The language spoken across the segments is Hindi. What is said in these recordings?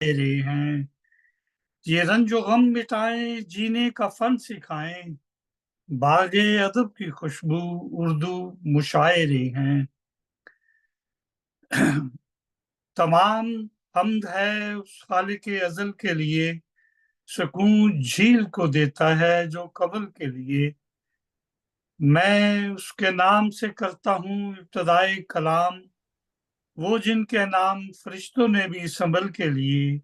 दे रहे हैं। ये रंजो गम मिटाएं, जीने का फन सिखाएं, बागे अदब की खुशबू उर्दू मुशायरे हैं। तमाम हम्द है उस खालिक अजल के लिए, सुकून झील को देता है जो कबल के लिए। मैं उसके नाम से करता हूँ इब्तदाई कलाम, वो जिनके नाम फरिश्तों ने भी संभल के लिए।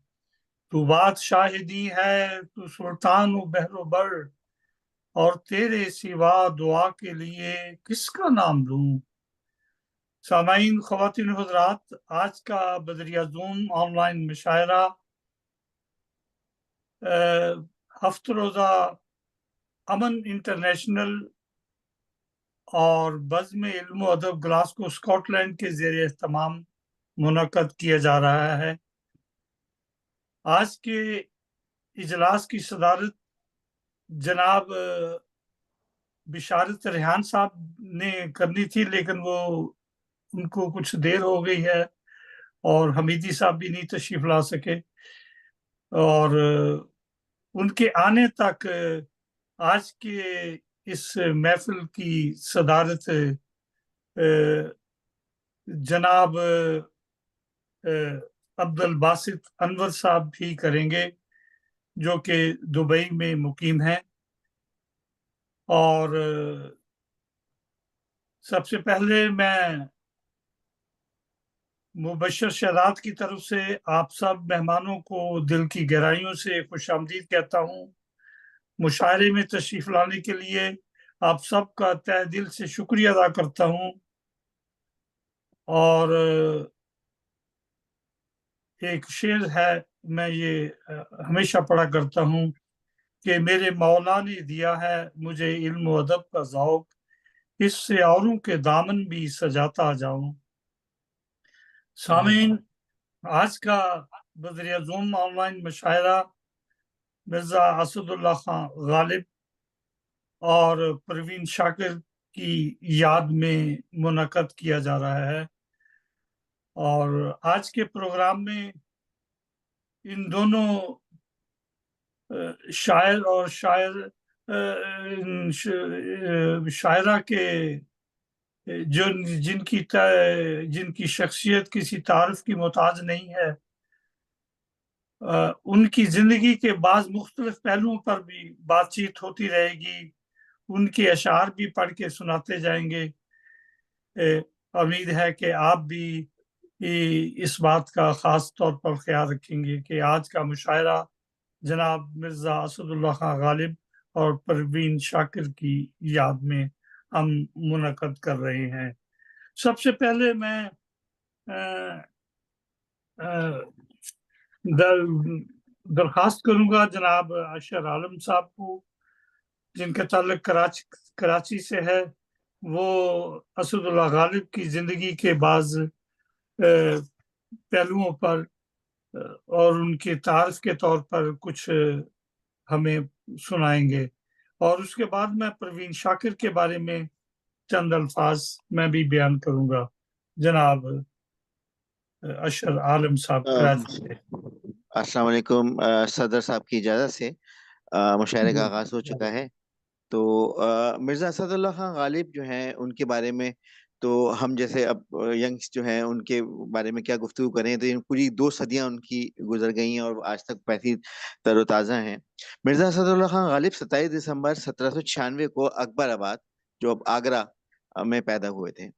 तू बादशाह दी है, तू सुल्तान व बहरो बर, और तेरे सिवा दुआ के लिए किसका नाम लूं। सामाईन, ख्वातीन हज़रात, आज का बदरिया जूम ऑनलाइन मुशायरा हफ्त रोज़ा अमन इंटरनेशनल और बज़्म इल्म व अदब ग्लासगो स्कॉटलैंड के ज़ेर एहतमाम मुनक्कद किया जा रहा है। आज के इजलास की सदारत जनाब बिशारत रेहान साहब ने करनी थी, लेकिन वो उनको कुछ देर हो गई है और हमीदी साहब भी नहीं तशरीफ ला सके। और उनके आने तक आज के इस महफिल की सदारत जनाब अब्दुल बासित अनवर साहब भी करेंगे, जो कि दुबई में मुकीम हैं। और सबसे पहले मैं मुबशर शहजाद की तरफ से आप सब मेहमानों को दिल की गहराइयों से खुशामदीद कहता हूँ। मुशायरे में तशरीफ लाने के लिए आप सबका तहे दिल से शुक्रिया अदा करता हूँ। और एक शेर है, मैं ये हमेशा पढ़ा करता हूँ कि मेरे मौला ने दिया है मुझे इल्म व अदब का ज़ौक़, इससे औरों के दामन भी सजाता जाऊं। सामीन, आज का बदरिया जूम ऑनलाइन मुशायरा मिर्जा असदुल्ला खान गालिब और परवीन शाकिर की याद में मुनक्कद किया जा रहा है। और आज के प्रोग्राम में इन दोनों शायर और शायरा के जो जिनकी शख्सियत किसी तारीफ की मोहताज नहीं है, उनकी जिंदगी के बाज़ मुख्तलिफ पहलुओं पर भी बातचीत होती रहेगी। उनके अशार भी पढ़ के सुनाते जाएंगे। उम्मीद है कि आप भी इस बात का खास तौर पर ख्याल रखेंगे कि आज का मुशायरा जनाब मिर्जा असदुल्ला खान गालिब और परवीन शाकिर की याद में हम मुनक्कद कर रहे हैं। सबसे पहले मैं दरखास्त करूंगा जनाब अशर आलम साहब को, जिनका ताल्लुक कराची से है। वो असदुल्ला गालिब की जिंदगी के बाज़ पहलुओं पर और उनके तारीफ के तौर पर कुछ हमें सुनाएंगे। और उसके बाद मैं परवीन शाकिर के बारे में चंद अल्फाज मैं भी बयान करूंगा। जनाब अशर आलम साहब कराची से। अस्सलाम वालेकुम। सदर साहब की इजाज़त से मुशायरे का आगाज़ हो चुका है। तो मिर्ज़ा असदुल्ला खान गालिब जो हैं उनके बारे में तो हम जैसे अब यंग्स जो हैं उनके बारे में क्या गुफ्तगू करें, तो इन पूरी 2 सदियां उनकी गुजर गई हैं और आज तक वैसी तरोताज़ा हैं। मिर्ज़ा असदुल्ला खान गालिब 27 दिसंबर 1796 को अकबराबाद, जो अब आगरा में पैदा हुए थे।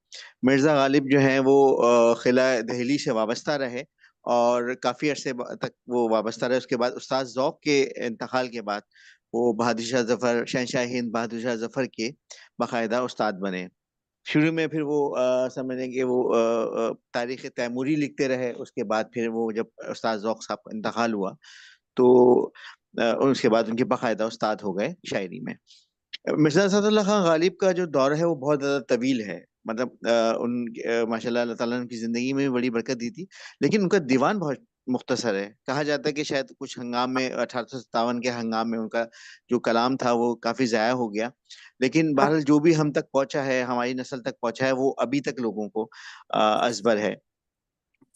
मिर्ज़ा गालिब जो हैं वो किला दहली से वाबस्ता रहे और काफ़ी अरसे तक वो वाबस्ता रहे। उसके बाद उस्ताद ज़ौक़ के इंतकाल के बाद वो बहादुर शाह जफर, शहंशाह हिंद बहादुर शाह जफर के बाकायदा उस्ताद बने। शुरू में फिर वो समझ लें कि वो तारीख तैमूरी लिखते रहे। उसके बाद फिर वो जब उस्ताद ज़ौक़ साहब का इंतकाल हुआ तो उसके बाद उनके बाकायदा उस्ताद हो गए शायरी में। मिर्ज़ा असदुल्लाह खान गालिब का जो दौर है वो बहुत ज़्यादा तवील है। मतलब माशाल्लाह अल्लाह ताला ने उनकी ज़िंदगी में भी बड़ी बरकत दी थी, लेकिन उनका दीवान बहुत मुख्तसर है। कहा जाता है कि शायद कुछ हंगाम में 1857 के हंगाम में उनका जो कलाम था वो काफ़ी ज़ाया हो गया। लेकिन बहरहाल जो भी हम तक पहुँचा है, हमारी नस्ल तक पहुँचा है, वो अभी तक लोगों को अज़बर है।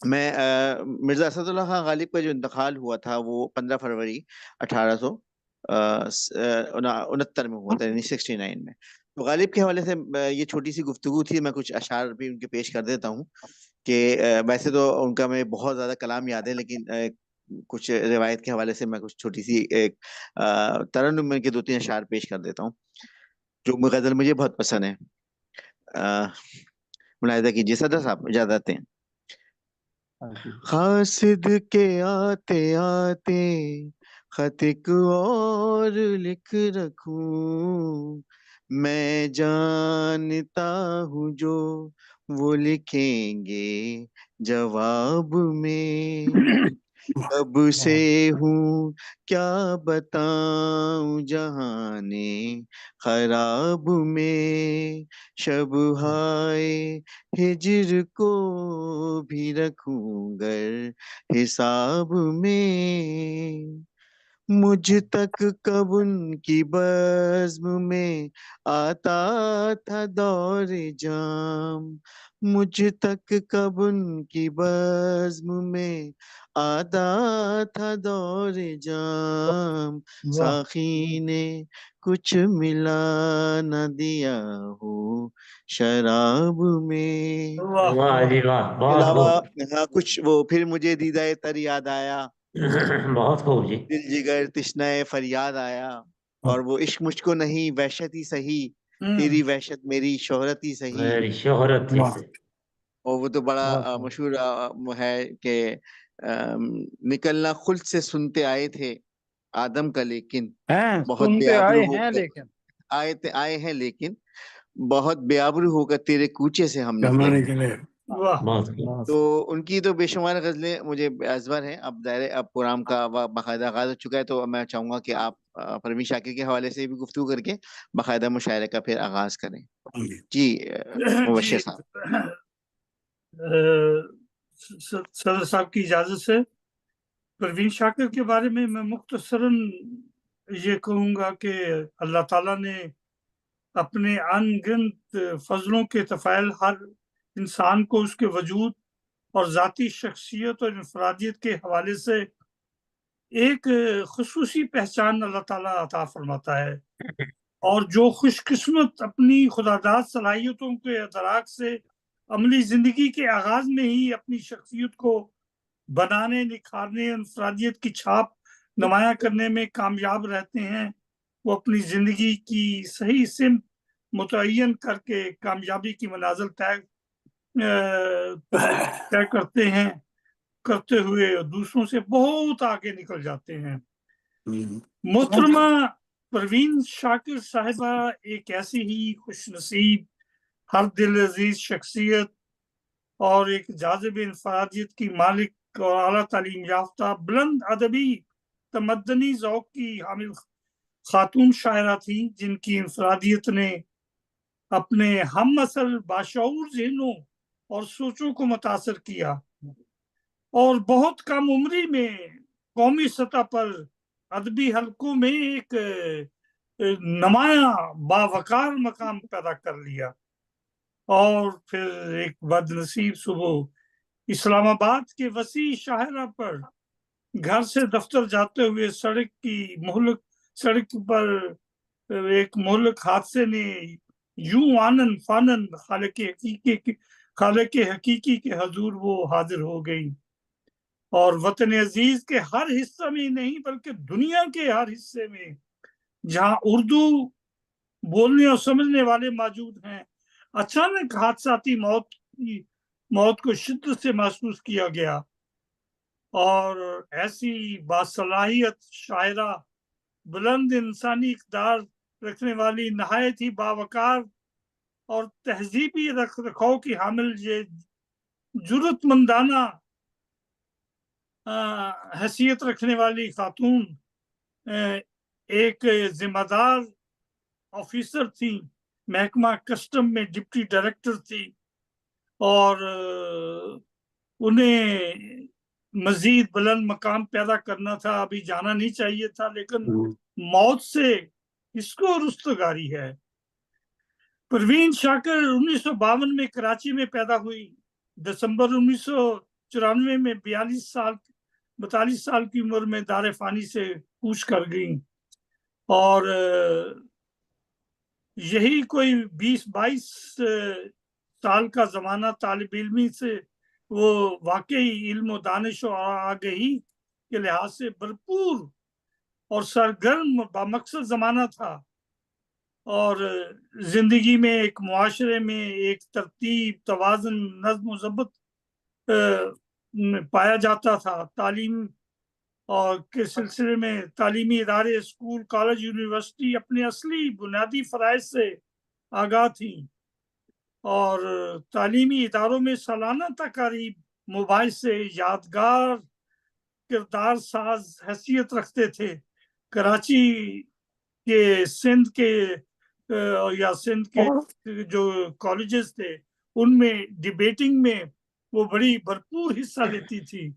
मिर्जा असदुल्ला खान गालिब का जो इंतकाल हुआ था वो 15 फरवरी 1869 में हुआ था, यानी 69 में। तो गालिब के हवाले से ये छोटी सी गुफ्तगू थी, मैं कुछ अशार भी उनके पेश कर देता हूँ कि वैसे तो उनका मैं बहुत ज्यादा कलाम याद है, लेकिन कुछ रिवायत के हवाले से मैं कुछ छोटी सी एक तरन्नुम में के 2-3 अशार पेश कर देता हूँ, जो गजल मुझे बहुत पसंद है। अ, मुलाहिजा कीजिए सदर साहब, इजाजत दें। हाँ जी। कासिद के आते आते खत एक और लिख रखूं, मैं जानता हूँ जो वो लिखेंगे जवाब में। कब से हूँ क्या बताऊं जहाने खराब में, शब हाय हिजर को भी रखूं गर हिसाब में। मुझ तक कब उनकी बज़्म में आता था दौर जाम, मुझ तक कब उनकी बज़्म में आता था दौर जाम। वाह साखी ने कुछ मिला न दिया हो शराब में। वाह वाह वाह। जी वाह, के बहुत अलावा खूब। हाँ, कुछ वो फिर मुझे दीदाए तर याद आया, बहुत खूब जी। दिल जिगर तिश्नाए फरियाद आया, और वो इश्क मुझको नहीं वहशत ही सही, हम्म। तेरी वहशत मेरी शोहरत ही सही। मेरी शोहरत थी वाह से। और वो तो बड़ा वाह वाह। मशहूर है कि निकलना खुल्द से सुनते आए थे आदम का, लेकिन हैं बहुत सुनते बेआबरू आए हैं होकर लेकिन आए हैं, लेकिन बहुत बेआबरू होकर तेरे कूचे से हम निकले कमाने हैं। के लिए। वाह बहुत खूब। तो उनकी तो बेशुमार गजलें मुझे अजबर हैं। अब दायरे अब प्रोग्राम का बाकायदा आगाज हो चुका है, तो मैं चाहूंगा कि आप परवीन शाकिर के हवाले से भी गुफ्तगू करके बाकायदा मुशायरे का फिर आगाज करें। जी जी मुबश्शिर साहब। सदर साहब की इजाजत से परवीन शाकिर के बारे में मैं मुख्तसरन ये कहूंगा कि अल्लाह ताला ने अपने अनगिनत फजलों के तफ़ाइल हर इंसान को उसके वजूद और जाती शख्सियत और इंफरादियत के हवाले से एक खुसूसी पहचान अल्लाह ताला अता फरमाता है। और जो खुशकिस्मत अपनी खुदादाद सलाहियतों के अदराक से अमली जिंदगी के आगाज में ही अपनी शख्सियत को बनाने, निखारने, इंफरादियत की छाप नुमाया करने में कामयाब रहते हैं, वो अपनी जिंदगी की सही सिमत मुतय्यन करके कामयाबी की मनाजिल तय करते हैं, करते हुए दूसरों से बहुत आगे निकल जाते हैं। मोहतरमा परवीन शाकिर साहिबा एक ऐसी ही खुशनसीब, हर दिल अजीज शख्सियत और एक जाज़िब इंफरादियत की मालिक और आला तालीम याफ्ता, बुलंद अदबी तमद्दनी ज़ौक़ की हामिल खातून शायरा थी, जिनकी इंफरादियत ने अपने हम असल बाशऊर ज़हनों और सोचों को मुतासर किया और बहुत कम उम्री में कौमी सतह पर अदबी हलकों में एक नुमाया बावकार मकाम पैदा कर लिया। और फिर एक बदनसीब सुबह इस्लामाबाद के वसी शाहरा पर घर से दफ्तर जाते हुए सड़क पर एक मोहल्क हादसे ने यूं आनन फानन खाले के हकीकी के हजूर वो हाजिर हो गई और वतन अजीज के हर हिस्से में नहीं बल्कि दुनिया के हर हिस्से में जहां उर्दू बोलने और समझने वाले मौजूद हैं, अचानक हादसाती मौत को शिद्दत से महसूस किया गया। और ऐसी बासलाहियत शायरा, बुलंद इंसानी इक़दार रखने वाली, नहायत ही बावकार और तहजीबी रख रखाव की हामिल ये जुर्रतमंदाना हैसियत रखने वाली खातून एक जिम्मेदार ऑफिसर थी, महकमा कस्टम में डिप्टी डायरेक्टर थी और उन्हें मजीद बुलंद मकाम पैदा करना था, अभी जाना नहीं चाहिए था, लेकिन मौत से इसको रुस्तगारी है। परवीन शाकिर 1952 में कराची में पैदा हुई। दिसंबर 1946 94 में 42 साल की उम्र में दार फानी से कूच कर गई। और यही कोई 20-22 साल का जमाना तालिब इल्मी से वो वाकई इल्म दानिश और आगही के लिहाज से भरपूर और सरगर्म बामकसद जमाना था। और जिंदगी में, एक मुआशरे में एक तरतीब, तवाज़ुन, नज़्म व ज़ब्त पाया जाता था। तालीम और के सिलसिले में तालीमी इदारे, स्कूल, कॉलेज, यूनिवर्सिटी अपने असली बुनियादी फराइज से आगाह थी। और तालीमी इदारों में सालाना तकारीब मुबाहिस से यादगार किरदार साज हैसियत रखते थे। कराची के, सिंध के या सिंध के जो कॉलेजेस थे उनमें डिबेटिंग में वो बड़ी भरपूर हिस्सा लेती थी।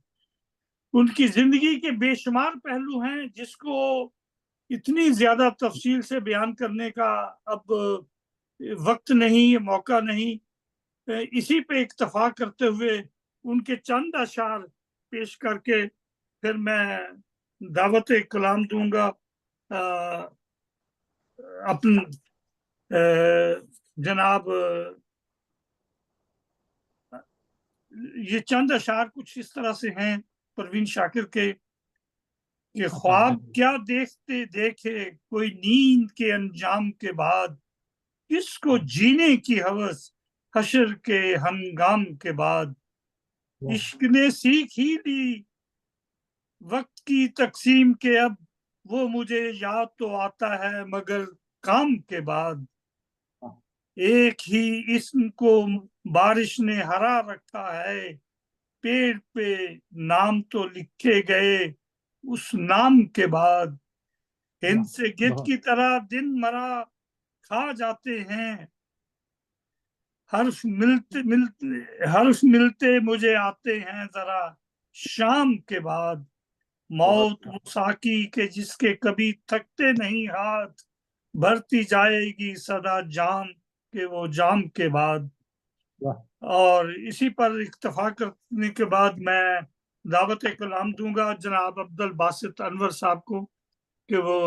उनकी जिंदगी के बेशुमार पहलू हैं जिसको इतनी ज्यादा तफसील से बयान करने का अब वक्त नहीं, मौका नहीं। इसी पे इक्तफा करते हुए उनके चंद अशार पेश करके फिर मैं दावत कलाम दूंगा अपन जनाब। ये चंद अशार कुछ इस तरह से हैं परवीन शाकिर के कि ख्वाब क्या देखते देखे कोई नींद के अंजाम के बाद, किसको जीने की हवस हशर के हंगाम के बाद। इश्क ने सीख ही ली वक्त की तकसीम के अब, वो मुझे याद तो आता है मगर काम के बाद। एक ही इस्म को बारिश ने हरा रखा है, पेड़ पे नाम तो लिखे गए उस नाम के बाद। हिंद से गिद्ध की तरह दिन मरा खा जाते हैं, हर्फ मिलते मुझे आते हैं जरा शाम के बाद। मौत वो साकी के जिसके कभी थकते नहीं हाथ, भरती जाएगी सदा जाम के वो जाम के बाद। और इसी पर इक्तफा करने के बाद मैं दावत कलाम दूंगा जनाब अब्दुल बासित अनवर साहब को कि वो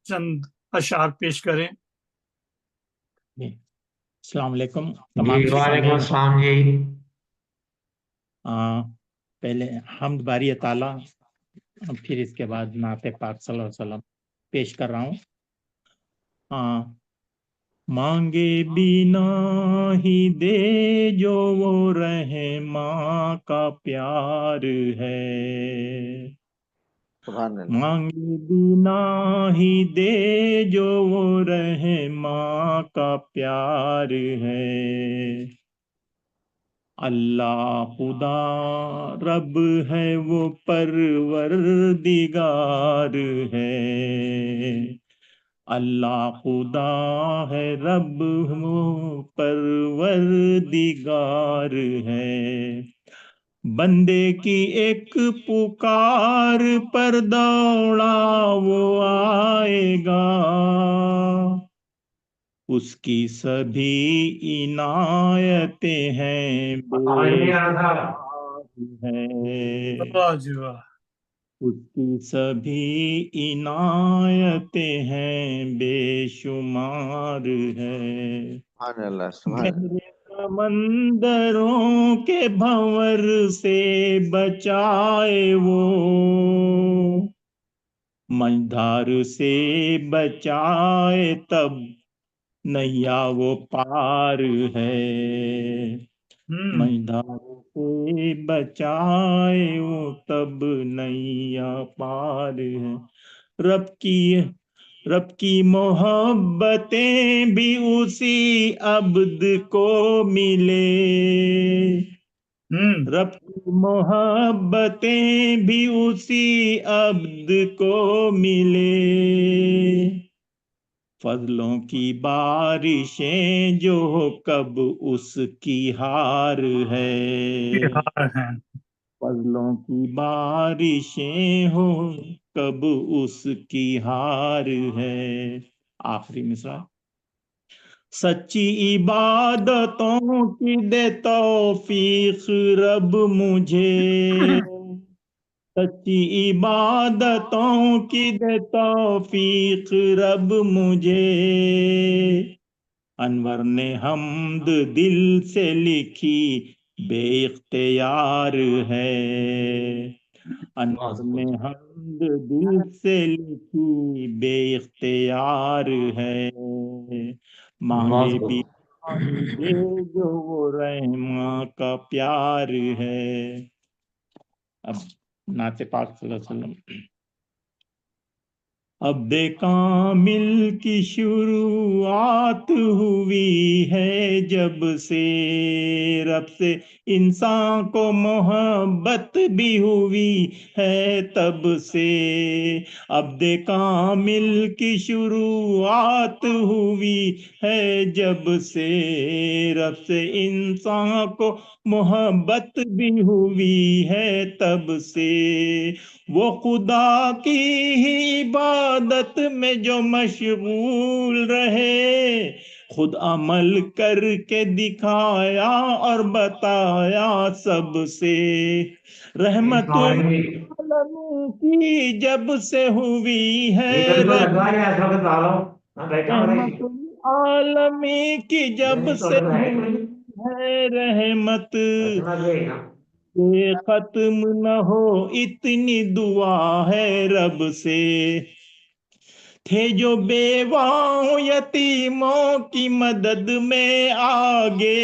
चंद अशार पेश करें। अस्सलाम वालेकुम जी, तमाम वालेकुम अस्सलाम जी। पहले हम्द बारी ताला, फिर इसके बाद नाते पाक सल्लल्लाहु अलैहि वसल्लम पेश कर रहा हूँ। मांगे बिना ही दे जो वो रहमा का प्यार है, मांगे बिना ही दे जो वो रहमा का प्यार है। अल्लाह खुदा रब है वो परवरदिगार है, अल्लाह खुदा है रब वो परवरदिगार है। बंदे की एक पुकार पर दौड़ा वो आएगा, उसकी सभी इनायतें हैं बेशुमार है, उसकी सभी इनायतें हैं बेशुमार है। गहरे समंदरों के भंवर से बचाए वो, मझधार से बचाए तब नैया वो पार है, मझधार से बचाए वो तब नैया पार है। रब की मोहब्बतें भी उसी अब्द को मिले, रब की मोहब्बतें भी उसी अब्द को मिले। फजलों की बारिशें जो कब उसकी हार है, फजलों की बारिशें हो कब उसकी हार है। आखिरी मिसरा। सच्ची इबादतों की दे तौफीक रब मुझे, सच्ची इबादतों की दे तौफीक रब मुझे। अनवर ने हम्द दिल से लिखी बेइख्तियार है, अनवर ने हम्द दिल से लिखी बेइख्तियार है। मांगे बहुत भी खूब। दे जो वो रहमा का प्यार है। अब नाते पाक सल्लल्लाहु अलैहि वसल्लम। अब दे कामिल की शुरुआत हुई है जब से, रब से इंसान को मोहब्बत भी हुई है तब से। अब दे कामिल की शुरुआत हुई है जब से, रब से इंसान को मोहब्बत भी हुई है तब से। वो खुदा की ही इबादत में जो मशगूल रहे, खुद अमल करके दिखाया और बताया सबसे। रहमतुल आलमीन की जब से हुई है रहमतुल आलमीन की जब से हुई है रहमत, ये खत्म न हो इतनी दुआ है रब से। थे जो बेवाओं यतीमों की मदद में आगे,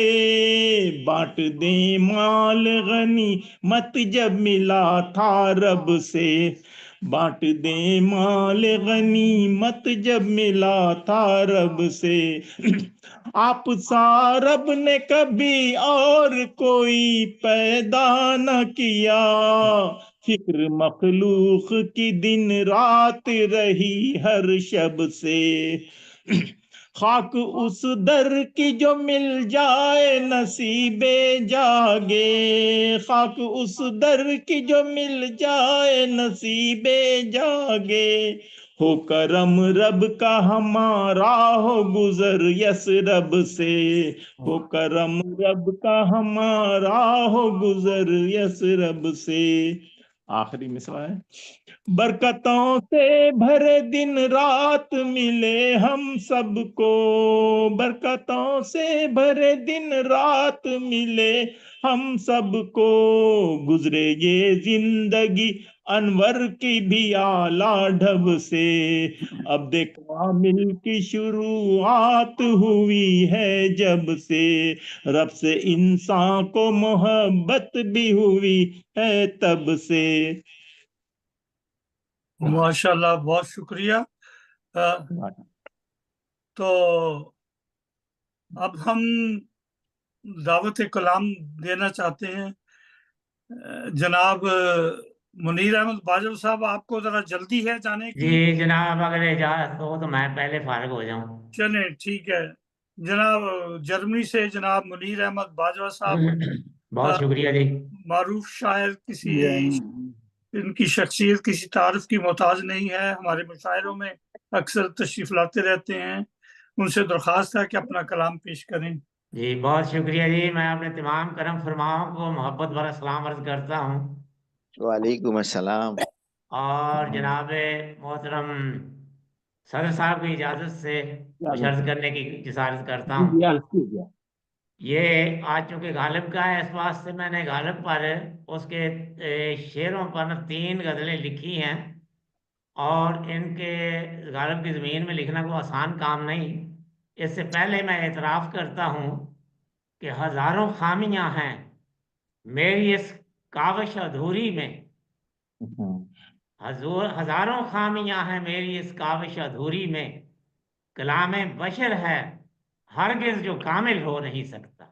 बांट दे माल गनी मत जब मिला था रब से। बांट दे माल गनी मत जब मिला था रब से। आप सा रब ने कभी और कोई पैदा न किया, फिक्र मखलूक की दिन रात रही हर शब से। खाक उस दर की जो मिल जाए नसीबे जागे, खाक उस दर की जो मिल जाए नसीबे जागे। हो करम रब का हमारा हो गुजर यस रब से, हो करम रब का हमारा हो गुजर यस रब से। आखिरी मिसरा है। बरकतों से भरे दिन रात मिले हम सबको, बरकतों से भरे दिन रात मिले हम सबको। गुजरे ये जिंदगी अनवर की भी आला ढब से। अब दे कामिल की शुरुआत हुई है जब से, रब से इंसान को मोहब्बत भी हुई है तब से। माशाल्लाह, बहुत शुक्रिया। तो अब हम दावत कलाम देना चाहते हैं। जनाब मुनीर अहमद बाजवा साहब, आपको जरा जल्दी है जाने की? जी जनाब, अगर इजाजत हो तो मैं पहले फारिग हो जाऊं। चले, ठीक है। जनाब जर्मनी से जनाब मुनीर अहमद बाजवा साहब, बहुत शुक्रिया जी। मारूफ शायर, किसी इनकी शख्सियत किसी तारीफ की मोहताज नहीं है, हमारे मुशायरों में अक्सर तशरीफ लाते रहते हैं। उनसे दरख्वास्त है कि अपना कलाम पेश करें। जी बहुत शुक्रिया जी। मैं अपने तमाम करम फरमाओं को मोहब्बत भरा सलाम अर्ज करता हूँ, वालेकुम अस्सलाम। और जनाब मोहतरम सदर साहब की इजाज़त से कुछ अर्ज करने की जिसारत करता हूँ। ये आज चूंकि गालिब का है, इस वास्ते मैंने गालिब पर उसके शेरों पर न 3 गज़लें लिखी हैं, और इनके गालिब की ज़मीन में लिखना कोई आसान काम नहीं। इससे पहले मैं एतराफ़ करता हूँ कि हज़ारों खामियां हैं मेरी इस काविश अधूरी में, हज़ारों खामियां हैं मेरी इस काविश अधूरी में। कलामे बशर है हरगिज़ जो कामिल हो नहीं सकता।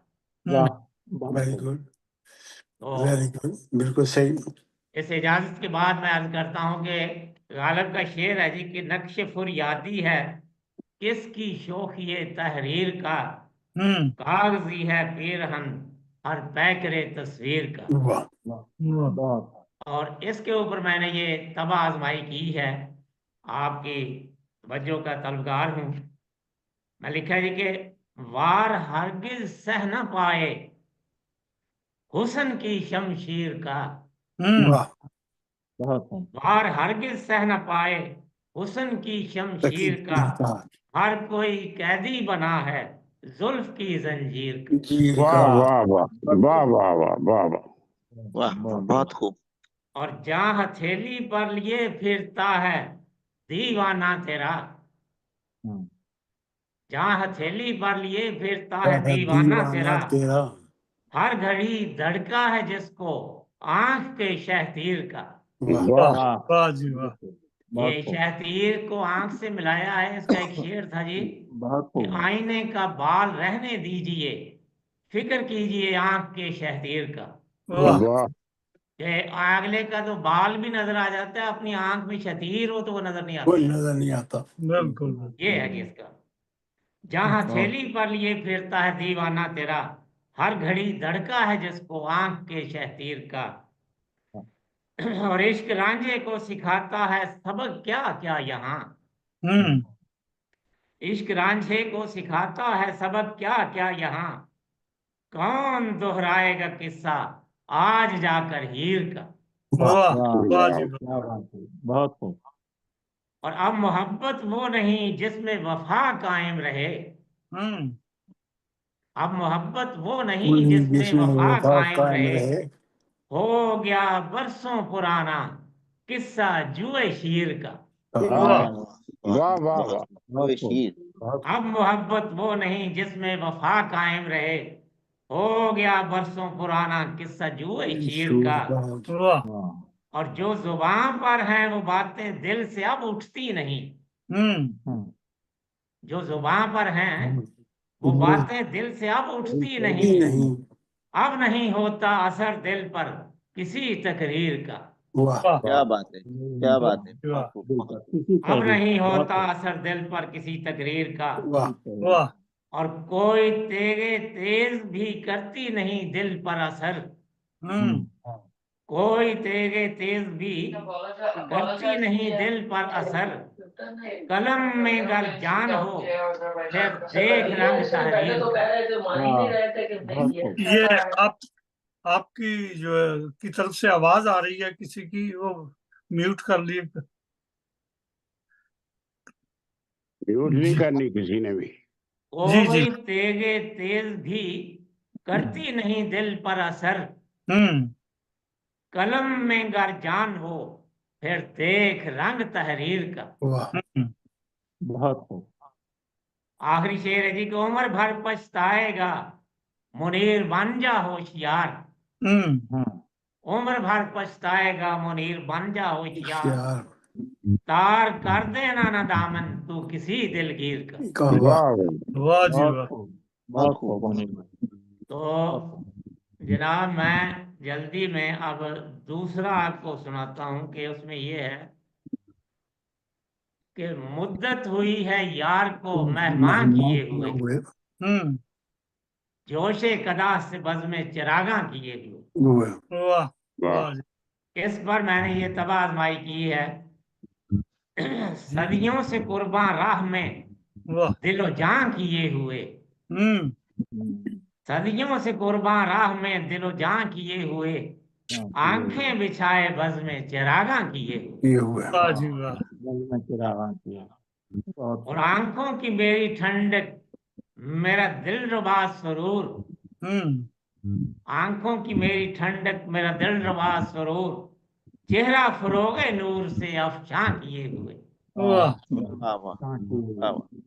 वेरी गुड, तो वेरी गुड, बिल्कुल सही। इस इजाज़त के बाद मैं अर्ज करता हूँ कि गालिब का शेर है जी कि नक्श फुरयादी है किसकी शोखिए तहरीर का, कागजी है पीरहन हर पैकरे तस्वीर का। वाह, और इसके ऊपर मैंने ये तबा आजमाई की है, आपकी तवज्जो का तलबगार हूँ। मैं लिखा है जी कि वार हरगिज सह न पाए हुस्न की शमशीर का। वाह बहुत खूब। वार हरगिज सह न पाए हुस्न की शमशीर का। हर कोई कैदी बना है जुल्फ की जंजीर का। जीर वाह का वाह वाह वाह वाह वाह वाह वाह। वाह बहुत खूब। और जहाँ हथेली पर लिए फिरता है दीवाना तेरा। हम्म, जहाँ हथेली पर लिए फिरता है दीवाना दीवाना तेरा। तेरा। हर घड़ी धड़का है जिसको आंख के शहतीर का। वाह वाह वाह वाह जी वाह। ये बहुत खूब। शहतीर को आंख से मिलाया है। इसका एक शेर था जी बहुत कि खूब। आईने का बाल रहने दीजिए फिक्र कीजिए आंख के शहतीर का। वाह वाह ये अगले का तो बाल भी नजर आ जाता है, अपनी आंख में शतीर हो तो वो नजर नहीं कोई आती। नजर नहीं आता। बिल्कुल ये है कि इसका जहां थैली पर लिए फिरता है दीवाना तेरा। हर घड़ी धड़का है जिसको आंख के शहतीर का। और इश्क रांझे को सिखाता है सबक क्या क्या यहाँ। हम्म इश्क रांझे को सिखाता है सबक क्या क्या यहाँ। कौन दोहराएगा किस्सा आज जाकर हीर का। वाह वाह वाह वाह जी वाह। क्या बात है, बहुत खूब। और अब मोहब्बत वो नहीं जिसमें वफा कायम रहे। हम्म अब मोहब्बत वो नहीं कोई जिसमें जिसमें वफा वफा कायम कायम रहे। रहे। हो गया बरसों पुराना किस्सा जुए शीर का। वाह वाह वाह वाह वाह बहुत वाह। खूब। बहुत कोई खूब। शीर। बहुत अब खूब। मोहब्बत वो नहीं जिसमें वफा कायम रहे। हो गया बरसों पुराना किस्सा जुए शीर का। शूर का। वाह। वाह। और जो जुबान पर हैं वो बातें दिल से अब उठती नहीं। हम्म, जो जुबान पर हैं वो वो बातें दिल से अब उठती नहीं। ही नहीं। अब नहीं होता असर दिल पर किसी तकरीर का। वाह वाह क्या बात है, क्या वाह बात है, जी बहुत वाह। खूब बहुत बिल्कुल खूब। किसी अब तहरीर नहीं का, बहुत होता खूब। असर दिल पर किसी तकरीर का। वाह वाह और कोई तेगे तेज भी करती नहीं दिल पर असर। हम्म कोई तेगे तेज भी करती नहीं दिल पर असर। कलम में अगर जान हो फिर देख रंग तहरीर का। बहुत खूब। ये आप आपकी जो है की तरफ से आवाज आ रही है किसी की, वो म्यूट कर लिए। म्यूट नहीं जी करनी किसी ने भी। जी जी। कोई तेगे तेज भी करती नहीं दिल पर असर। हम्म कलम में अगर जान हो फिर देख रंग तहरीर का। वाह हम्म बहुत खूब। आखिरी शेर है जी कि उम्र भर पछताएगा मुनीर बन जा होशियार। हम्म हाँ उम्र भर पछताएगा मुनीर बन जा होशियार। यार तार कर देना ना दामन तू किसी दिलगीर का। का वाह। वाह वाह जी बहुत वाह। खूब। बहुत बहुत खूब खूब बहुत अनिल खूब। भाई। तो बहुत खूब। जनाब मैं जल्दी में अब दूसरा आपको सुनाता हूं कि उसमें ये है कि मुद्दत हुई है यार को मेहमान मेहमान किए हुए। हुए जोशे कदा से बज़ में चिरागा किए हुए। हुए। वाह वाह। वाह जी इस पर मैंने ये तबाह आजमाई की है। सदियों से कुर्बान राह में वाह। दिलो जान किए हुए। हम्म सदियों से कुर्बान राह में दिलो जान किए हुए। आंखें बिछाए बज़ में चिरागा किए हुए। ये हुए। वाह जी वाह। बल में चिरागा किया। बहुत और खूब। आंखों की मेरी ठंडक मेरा दिलरुबा सुरूर। हम्म आंखों की मेरी ठंडक मेरा दिलरुबा सुरूर। चेहरा फरोगे नूर से अफशां किए हुए। वाह वाह वाह कांटी वाह हुई। वाह।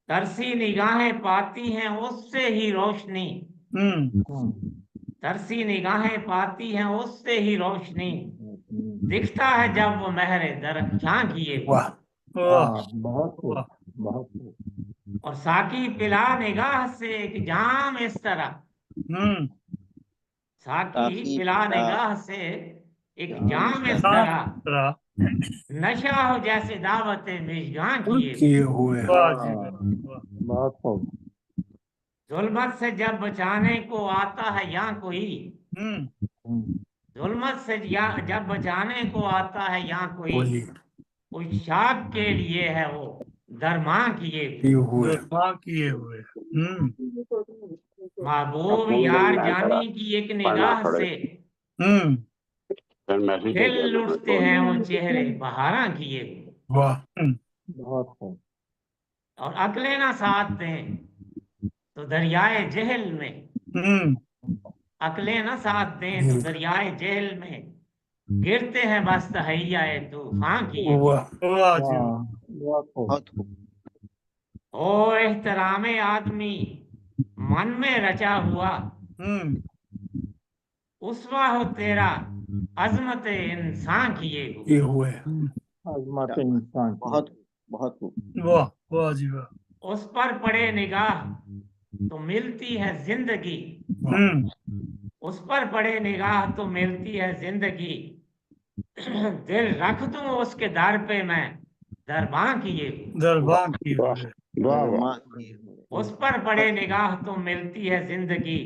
तरसी निगाहें पाती हैं उससे ही रोशनी। हम्म तरसी निगाहें पाती हैं उससे ही रोशनी। दिखता है जब वो महरे दरख्शां किए हुए। वाह वाह बहुत खूब। वाह। बहुत खूब। और साकी पिला निगाह से एक जाम इस तरह। हम्म साकी काफी पिला पिला निगाह से एक जाम इस जाम इस तरह। हाँ तरह। रहा। नशा हो जैसे दावत मिजगां किए हुए। किए हुए। वाह जी वाह वाह। बहुत खूब। जुल्मत से जब बचाने को आता है या कोई। हम्म जुल्मत से जब बचाने को आता है या कोई। कोई उस शाख के लिए है वो दरमां किए ये हुए दरमां किए हुए। महबूब फोन यार करना है थोड़ा, जानी की एक पढ़ना निगाह थोड़ा, से हम्म फिर मैसेज दिल भेजना लुटते हैं वो चेहरे बहारा किए हुए। वाह। बहुत खूब। और अकले ना साथ दें तो दरियाए जहल में, हम्म अकले ना साथ दें तो दरियाए जहल में गिरते हैं बस तहैयाए तूफान किए हुए। वाह वाह जी वाह। बहुत खूब। बहुत खूब। ओ एहतरामे आदमी मन में रचा हुआ, हम्म उसवा हो तेरा अजमत इंसान किए ये हुए। हुए अजमत इंसान की। बहुत खूब। वाह वाह जी वाह। उस पर पड़े निगाह तो मिलती है जिंदगी, उस पर पड़े निगाह तो मिलती है जिंदगी। दिल रख दूं उसके दर पे मैं दरबां किए हुए। दरबां किए वाह हुए। वाह वाह दरमां किए हुए। उस पर पड़े निगाह तो मिलती है जिंदगी,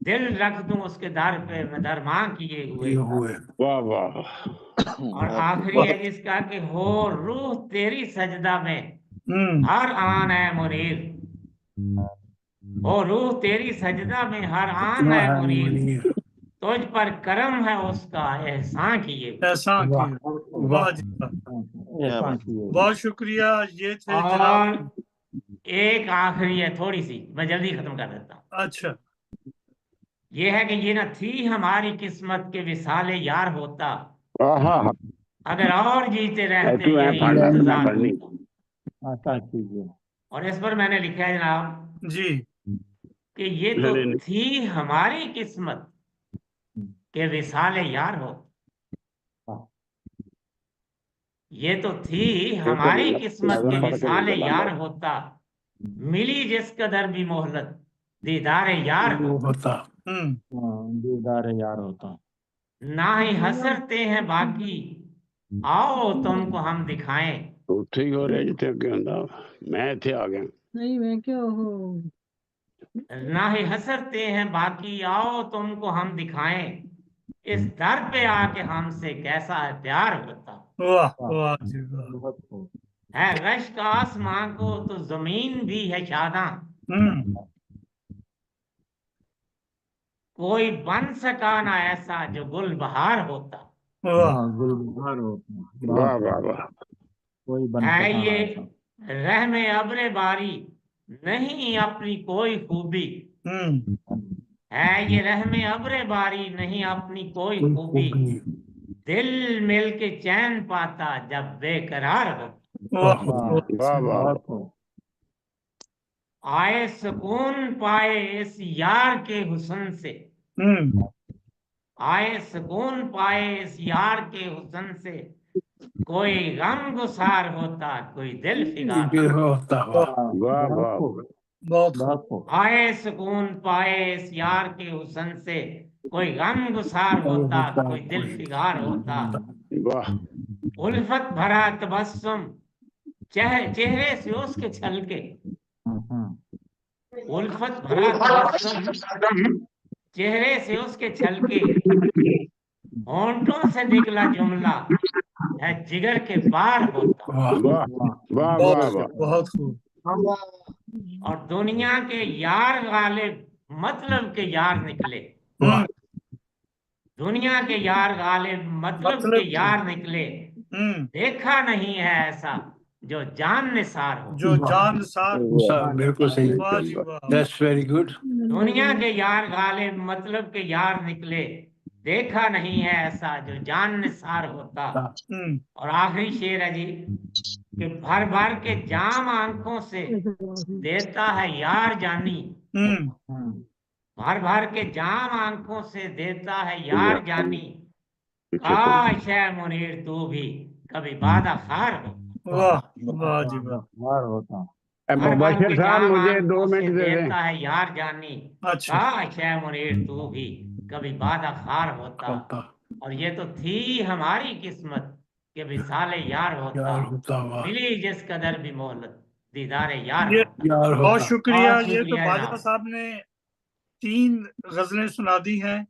दिल रख दूं उसके दर पे मैं दरबां किए हुए। ये हुए वाह वाह। और बहुत आखिरी है जिसका कि हो रूह तेरी सजदा में हम्म हर आन है मुनीर, हो रूह तेरी सजदा में हर आन इतना है है मुनीर, मुनीर। तुझ पर करम है उसका एहसान किए हुए। ऐसा वाह किए। वाह जी वाह। क्या एहसान बात। किए। बहुत शुक्रिया। ये थे और जनाब। एक आखिरी है, थोड़ी सी मैं जल्दी खत्म कर देता हूँ। अच्छा। ये है कि ये ना थी हमारी किस्मत के विसाले यार होता, हाँ, अगर और जीते रहते तू है यही पढ़ना तो मैं इंतजार पढ़नी। होता। आशा कीजिए। और इस पर मैंने लिखा है जनाब जी। कि ये तो नहीं, नहीं, थी हमारी किस्मत के विसाले यार हो, ये तो थी ये तो हमारी किस्मत के नजम पढ़ के नहीं विसाले चला यार बस। होता, मिली जिस कदर भी मोहलत दीदारे यार वो होता। होता दीदार यार होता। ना ही हसरते हैं बाकी, आओ तुमको हम दिखाएं, ਉੱਥੇ ਹੀ ਹੋ ਰਿਹਾ ਜਿੱਥੇ ਅੱਗੇ ਹੁੰਦਾ, ਮੈਂ ਇੱਥੇ ਆ ਗਿਆ। ना ही हसरते हैं बाकी, आओ तुमको हम दिखाएं, इस दर पे आके हमसे कैसा है प्यार होता। वाह वाह जी वाह। बहुत खूब। है रश्क आसमां को तो जमीन भी है शादा, कोई बन सका ना ऐसा जो गुल बहार होता। वाह गुलबहार होता। वाह वाह वाह। कोई बन है सका ये ना ऐसा। रहमे अब्रे बारी नहीं अपनी कोई खूबी, है ये रहमे अब्रे बारी नहीं अपनी कोई कोई खूबी, खूबी। दिल मिल के चैन पाता जब बेकरार हो, वाह वाह वाह वाह। बहुत खूब। आए सुकून पाए इस यार के हुस्न से, आए सुकून पाए इस यार के हुस्न से, कोई गम गुसार होता कोई दिल फिगार ये होता। होता वाह वाह बहुत वाह। खूब। बहुत बहुत खूब। आए सुकून पाए इस यार के हुस्न से, कोई गम गुसार होता होता कोई दिल कोई फिगार होता। वाह उल्फत भरा तबस्सुम चेहरे से उसके छलके, उल्फत भरा तबस्सुम चेहरे से उसके छलके, होंठों से निकला जुमला है जिगर के पार होता। वाह वाह वाह वाह वाह। बहुत खूब। और दुनिया के यार गालिब मतलब के यार निकले, वाह दुनिया के यार गालिब मतलब के मतलब यार निकले, देखा नहीं है ऐसा जो जान निसार हो। जो जान सार हो। सर बिल्कुल सही। वाह जी वाह। That's very good. दुनिया के यार गालिब मतलब के यार निकले, देखा नहीं है ऐसा जो जान निसार होता। और आखिरी शेर है जी कि भर भर के जाम आंखों से देता है यार जानी, भर भर के जाम आंखों से देता है यार जानी, पीछे तो काश है मुनीर तू भी कभी बादा खार हो। वाह वाह जी वाह। बार होता। भर भर मुबशिर के साहब जाम मुझे आंखों 2 से मिनट दे दें। देता है यार जानी, अच्छा। काश है मुनीर तू भी कभी बादा खार होता। होता और ये तो थी हमारी किस्मत के विसाले यार होता, यार होता वाह मिली जिस कदर भी मोहलत दीदारे यार ये होता। यार बहुत होता। शुक्रिया। बहुत ये तो शुक्रिया बाजवा जनाब। साहब ने 3 गजलें सुना दी हैं।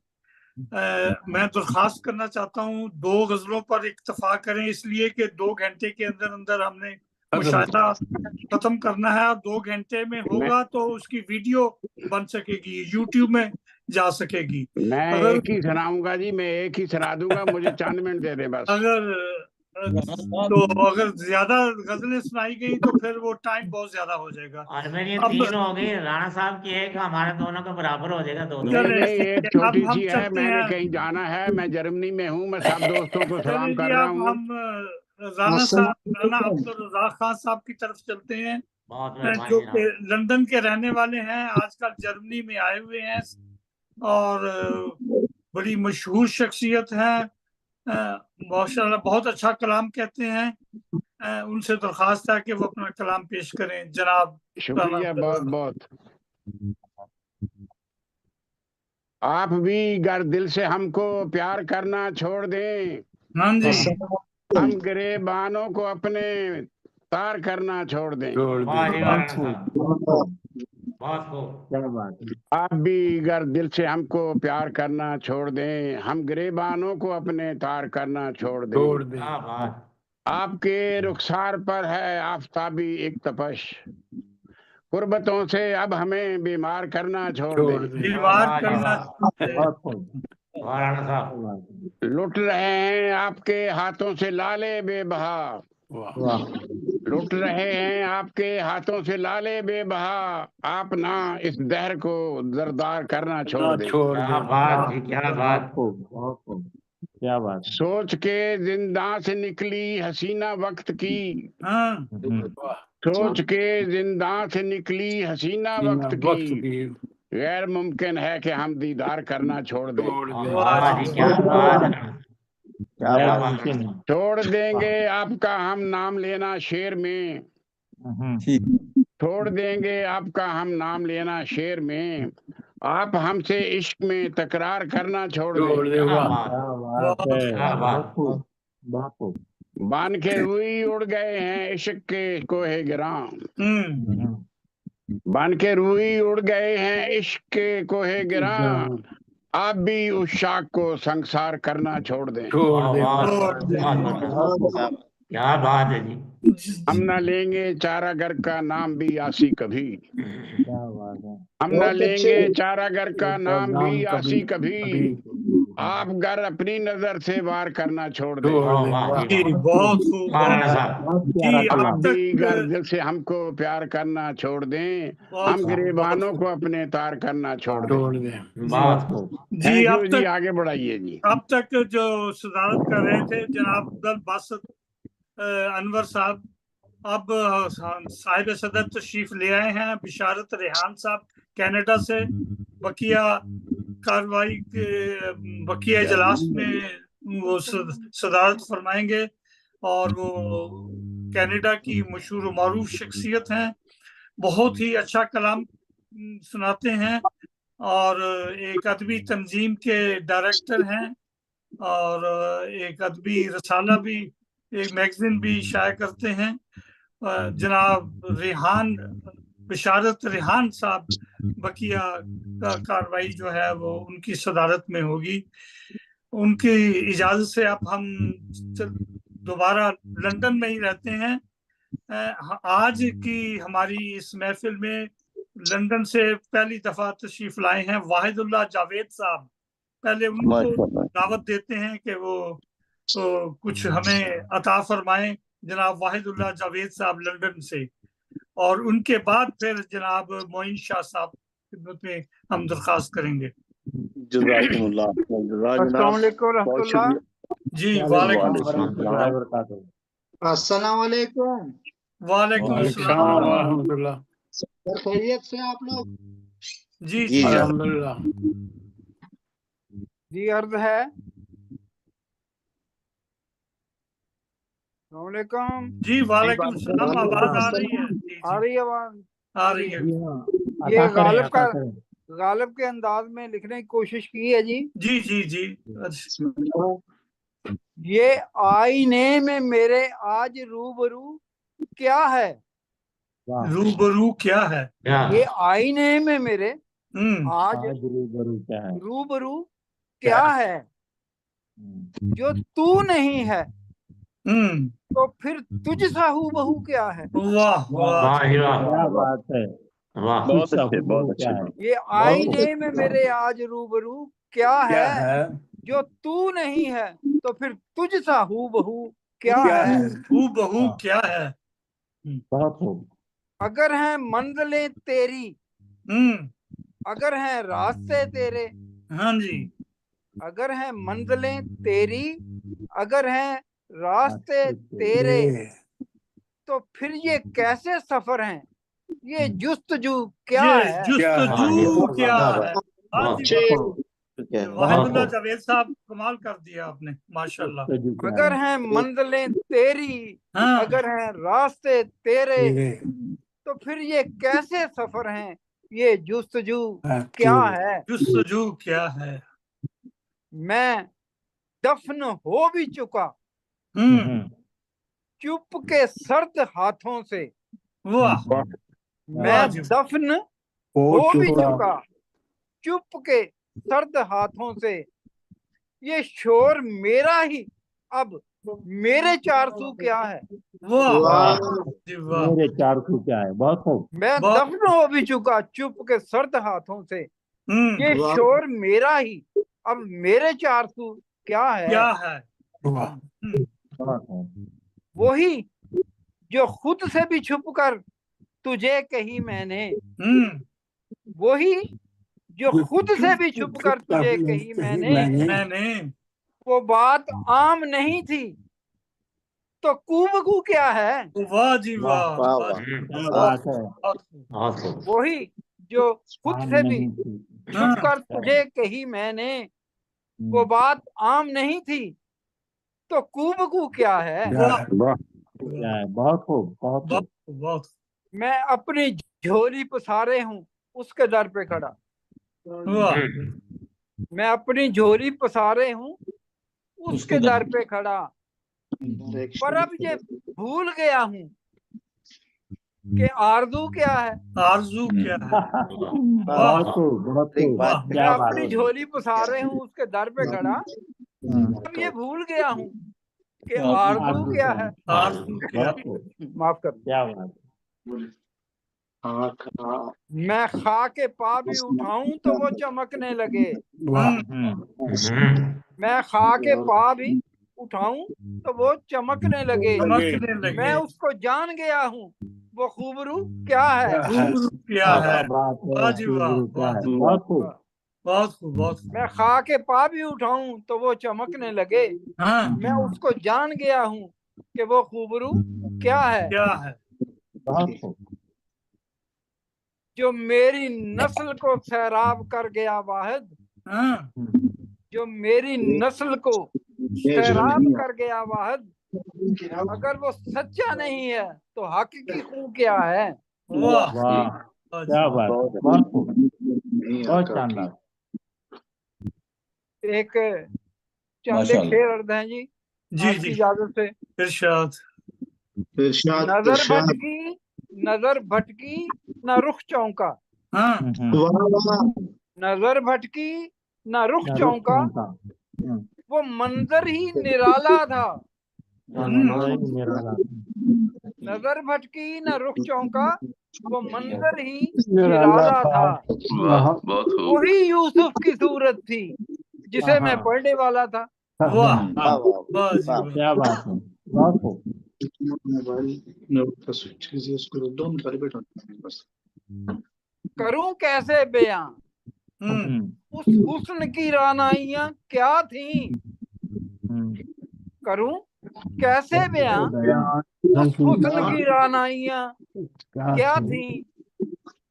मैं दरख्वास्त करना चाहता हूँ 2 गजलों पर इक्तफा करें, इसलिए कि 2 घंटे के अंदर अंदर हमने मुशाहिदा खत्म करना है और 2 घंटे में होगा तो उसकी वीडियो बन सकेगी, यूट्यूब में जा सकेगी। मैं अगर एक ही सुनाऊंगा जी, मैं एक ही सुना दूंगा, मुझे चंद मिनट दे दे बस। अगर ज्यादा गजलें सुनाई गई तो फिर वो टाइम बहुत ज्यादा हो जाएगा। और मेरी ये अब 3 हो गई, राणा साहब की एक, हमारे दोनों का बराबर हो जाएगा 2-2। नहीं चले नहीं, एक अब छोटी हम सी है, चलते मैंने हैं। कहीं जाना है, मैं जर्मनी में हूँ, मैं सब दोस्तों को चले सलाम जी, कर रहा अब हूँ। हम राणा अब्दुल रज़ाक खान साहब की तरफ चलते हैं, बहुत मेहरबानी जो कि जनाब। लंदन के रहने वाले हैं, आजकल जर्मनी में आए हुए हैं और बड़ी मशहूर शख्सियत है। माशाल्लाह बहुत अच्छा कलाम कहते हैं। उनसे दरखास्त है कि वो अपना कलाम पेश करें जनाब। शुक्रिया बहुत बहुत। आप भी अगर दिल से हमको प्यार करना छोड़ दें, हाँ जी, हम गिरेबानों को अपने तार करना छोड़ दें। वाह जी वाह राणा साहब, बहुत खूब। आप भी अगर दिल से हमको प्यार करना छोड़ दें, हम गिरेबानों को अपने तार करना छोड़ दें। क्या बात। आपके रुखसार पर है आफताबी एक तपश, गुर्बतों से अब हमें बीमार करना छोड़ दें। दीवार वाह जी करना वाह, वाह राणा साहब। लुट रहे हैं आपके हाथों से लाले बेबहा, लुट रहे हैं आपके हाथों से लाले बेबहा, आप ना इस दहर को दरदार करना छोड़ दें। क्या बात है, क्या बात। क्या बात। सोच के जिंदा से निकली हसीना वक्त की, हाँ, सोच के जिंदा से निकली हसीना वक्त की, गैर मुमकिन है कि हम दीदार करना छोड़ दें। वाह जी, क्या बात है, क्या बात है। छोड़ देंगे आपका हम नाम लेना शेर में, छोड़ देंगे आपका हम नाम लेना शेर में, आप हमसे इश्क में तकरार करना छोड़ दें। क्या बात, क्या बात। बान के रुई उड़ गए हैं इश्क के कोहे गिरां, बन के रूही उड़ गए हैं इश्क के कोहे गिरां, आप भी उस शाख को संसार करना छोड़ दें। क्या बात है जी। हम न लेंगे चारागर का नाम भी आसी कभी, हम न लेंगे चारागर का नाम भी आसी कभी, आप घर अपनी नजर से वार करना छोड़ दें। जी बहुत खूब जी। आप अब भी घर तक दिल से हमको प्यार करना छोड़ दें, हम गिरेबानों को अपने तार करना छोड़ दें। जी, थैंक अब यू जी, तक आगे बढ़ाइए जी। अब तक जो सदारत कर रहे थे जनाब अब्दुल बासित अनवर साहब, अब साहिब सदर तशरीफ ले आए हैं बिशारत रेहान साहब कनाडा से। बकिया कार्रवाई के बकिया इजलास में वो सदारत फरमाएंगे और वो कनाडा की मशहूर मारूफ शख्सियत हैं, बहुत ही अच्छा कलाम सुनाते हैं और एक अदबी तंजीम के डायरेक्टर हैं और एक अदबी रसाला भी, एक मैगजीन भी शाया करते हैं। जनाब रेहान, बिशारत रेहान साहब बकिया का कार्रवाई जो है वो उनकी सदारत में होगी। उनकी इजाजत से अब हम दोबारा लंदन में ही रहते हैं। आज की हमारी इस महफिल में लंदन से पहली दफा तशरीफ लाए हैं वाहिदुल्लाह जावेद साहब। पहले उनको दावत देते हैं कि वो तो कुछ हमें अता फरमाएं, जनाब वाहिदुल्लाह जावेद साहब लंदन से, और उनके बाद फिर जनाब मोइन शाह साहब खिदमत में हम दरखास्त करेंगे। जी वालेकुम अस्सलाम वालेकुम। वालेकुम अस्सलाम। खैरियत से आप लोग? जी जी जी अर्ज है। अस्सलाम। जी वालेकुम सलाम। आवाज आ रही है? जी आ रही है आवाज? आ रही है। ये गालिब के अंदाज में लिखने की कोशिश की है जी। जी जी जी। ये आईने में मेरे आज रूबरू क्या है? रूबरू क्या है? ये आईने में मेरे आज रूबरू क्या है? जो तू नहीं है तो फिर तुझ सा हूबहू क्या है। वाह वाह वाह जी वाह, क्या बात है। वाह। बहुत तुझसा अच्छे, हूबहू बहुत क्या अच्छे। है। ये बहुत आईने में मेरे आज रूबरू क्या क्या है है जो तू नहीं है। तो फिर तुझ सा हूबहू क्या क्या है। है हूबहू हाँ। क्या है। बहुत खूब। अगर है मंजिलें तेरी, हम्म अगर है रास्ते तेरे, हाँ जी। अगर है मंजिलें तेरी, अगर है रास्ते तेरे, ये तो फिर ये कैसे सफर हैं, ये जुस्तजू क्या ये है। क्या है वाह जी जुस्तजू वाह, क्या वाह, है। हाँ वाह, जी अच्छे, वाह। ठीक है। वाहिदुल्लाह खूब। जावेद साहब कमाल कर दिया आपने, माशाल्लाह। जुस्तजू क्या अगर है। है मंजिलें तेरी, हाँ अगर है रास्ते तेरे, ये तो फिर ये कैसे सफर हैं, ये जुस्तजू आपकी क्या है। जुस्तजू क्या है। मैं दफन हो भी चुका हम्म चुप के सर्द हाथों से, वाह वाह, मैं वाह जी। दफन हो हो भी चुका चुका चुप के सर्द हाथों से, ये शोर मेरा ही अब मेरे चारसू क्या है। वाह वाह, जी वाह। मेरे चार सू क्या है। बहुत खूब। मैं बहुत दफन हो भी चुका चुप के सर्द हाथों से, ये वाह, शोर मेरा ही अब मेरे चारसू क्या क्या है। है। वाह बहुत खूब। वही जो खुद से भी छुप कर तुझे कही मैंने, हम्म वही जो जो खुद से भी छुप कर तुझे कही कहीं मैंने, मैंने मैंने वो बात आम नहीं थी तो कूबकू क्या है। वाह जी वाह, वाह। वाह, वाह वाह, जी, क्या बहुत बात है। बहुत खूब। बहुत खूब। वही जो खुद आम से भी नहीं थी। छुप हाँ कर तुझे कही मैंने, वो हम्म, बात आम नहीं थी तो कूबकू क्या है। क्या वाह है वाह, क्या है। बहुत खूब, बहुत बहुत खूब। खूब, बहुत मैं अपनी झोली पसारे हूँ उसके दर पे खड़ा, वाह। मैं अपनी झोली पसारे हूँ उसके दर पे खड़ा, पर अब ये भूल गया हूँ कि आरज़ू क्या है। आरजू क्या है। वाह बहुत खूब, बहुत एक खूब। बात वाह। मैं क्या बात अपनी है। झोली पसारे हूँ उसके दर पे खड़ा, अब ये भूल गया हूँ कि आरज़ू आरज़ू क्या क्या है। है। आरजू क्या बहुत खूब। माफ कर। क्या बात मैं खा के पा भी उठाऊं तो वो चमकने लगे, वाह है। मैं खा के पा भी उठाऊं तो वो चमकने लगे, चमकने मैं लगे। उसको जान गया हूँ वो खूबरू क्या है। क्या है खूब क्या क्या है। बात वाह है। जी वाह। खूब क्या वाह है। जी, बहुत खूब। बहुत खूब बहुत खूब। मैं खा के पा भी उठाऊं तो वो चमकने लगे, हाँ मैं उसको जान गया हूँ कि वो खूबरू क्या है। क्या है। बहुत खूब। जो मेरी नस्ल को सैराब कर गया वाहिद, हाँ जो मेरी नस्ल को सैराब कर गया वाहिद, अगर वो सच्चा नहीं है तो हक की खूं क्या है। वाह वाह, वाह जी। क्या बात है। बहुत खूब, बहुत शानदार। एक चंद एक शेर अर्ज हैं जी जी आपकी जी इजाजत से। इरशाद। इरशाद, नजर इरशाद, भटकी, नजर भटकी न रुख चौंका, हाँ वाह, वाह, नजर भटकी न रुख ना रुक चौंका, का। वो मंजर ही निराला था। मेरा नजर भटकी न रुख चौंका, वो मंजर ही निराला निराला था था। वाह वही यूसुफ की सूरत थी जिसे मैं हाँ। पढ़ने वाला था। वाह वाह, वाह, वाह जी वाह, वाह। क्या बात है। बहुत खूब। करूं कैसे बयां हम्म उस हुस्न की रानाइयां क्या थी। करूं कैसे बयां उस हुस्न की रानाइयां क्या क्या थी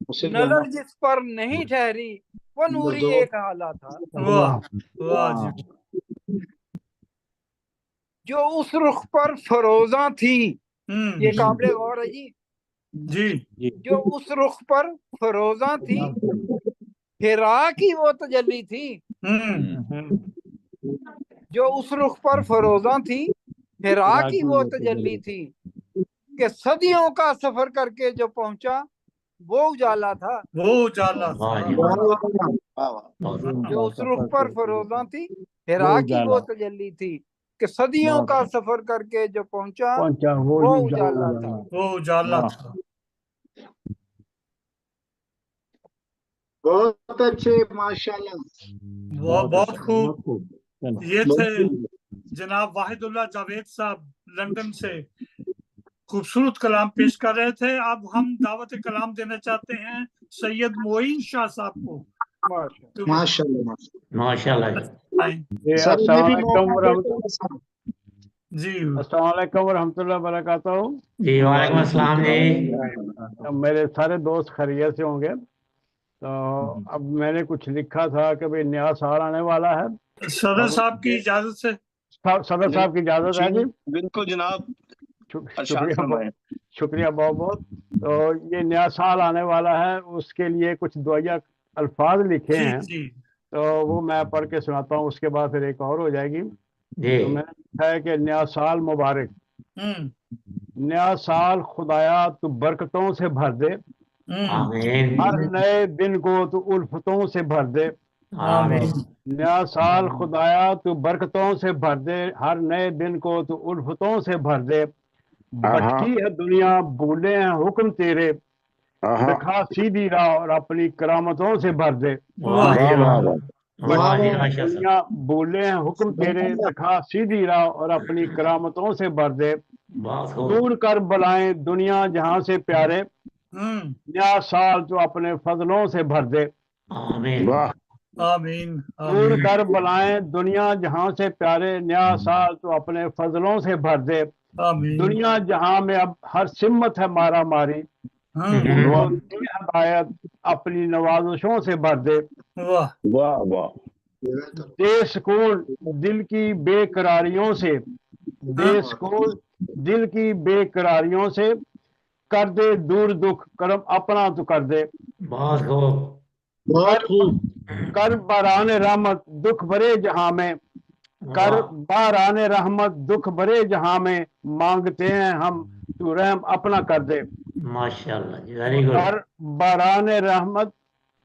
थी। नजर जिस पर नहीं ठहरी वो नूरी एक हाला था। वाह वाह जी। वाह। जो उस रुख पर फरोजा थी, ये हम्म काबिल गौर है जी। जी जी। जो उस रुख पर फरोजा थी, हिरा की वो तजल्ली थी। हम्म जो उस रुख पर फरोजा थी, हिरा की रागी वो वो तो तजल्ली थी, कि सदियों का सफर करके जो पहुंचा वो उजाला था। वो उजाला वाह था। जी वाह, वाह, वाह, बहुत जो उस रुख सफर पर करके फरोजा थी, वो हिरा की वो उजाला। तजल्ली थी, कि सदियों का सफर करके जो पहुंचा पहुंचा वो वो उजाला था। वो उजाला वाह। था। बहुत अच्छे, माशाल्लाह। बहुत खूब। चलो। ये थे जनाब वाहिदुल्लाह जावेद साहब लंदन से, खूबसूरत कलाम पेश कर रहे थे। अब हम दावत कलाम देना चाहते हैं सैयद मोइन शाह साहब को। माशाल्लाह। माशाल्लाह। आए। सर इन्हें भी अस्सलाम मौका वालेकुम देते हैं सर। जी अस्सलाम वालेकुम रहमतुल्लाह बरकातहू। जी वालेकुम अस्सलाम जी। अब मेरे सारे दोस्त खैरियत से होंगे। तो अब मैंने कुछ लिखा था कि भाई नया साल आने वाला है। सदर साहब की इजाजत से। सदर साहब की इजाजत है जी। बिल्कुल जनाब, शुक्रिया, शुक्रिया बहुत बहुत। तो ये नया साल आने वाला है, उसके लिए कुछ दुआया अल्फाज लिखे जी हैं, जी तो वो मैं पढ़ के सुनाता हूँ, उसके बाद फिर एक और हो जाएगी। जी तो मैंने लिखा है कि नया साल मुबारक, हम्म नया साल खुदाया तू बरकतों से भर दे, आमीन हर नए दिन को तू उल्फतों से भर दे। आमीन नया साल खुदाया तू बरकतों से भर दे, हर नए दिन को तू उल्फतों से भर दे। भटकी है दुनिया, भूले हैं हुक्म तेरे, दिखा सीधी राह और अपनी करामतों से भर दे। वाह जी वाह वाह जी भटकी है माशा दुनिया, भूले हैं हुक्म तेरे, दिखा सीधी राह और अपनी करामतों से भर दे। बहुत खूब दूर कर बलाएं दुनिया जहां से प्यारे, हम्म नया साल तो अपने फजलों से भर दे। आमीन आमीन दूर आमीन कर बलाएं दुनिया जहां से प्यारे, नया साल तो अपने फजलों से भर दे। आमीन। दुनिया जहां में अब हर सिम्मत है मारा मारी, उनको दे हदायत अपनी नवाजिशों से भर दे। वाह वाह वाह। दे सुकून दिल की बेकरारियों से, दे सुकून दिल की बेकरारियों से, कर दे दूर दुख करम अपना तो कर दे। बहुत खूब बहुत कर खूब। कर बारान रहमत दुख भरे जहां में, कर वाह बारान रहमत दुख भरे जहां में, मांगते हैं हम तू रहम अपना कर दे। माशाल्लाह जी वेरी गुड कर बारान रहमत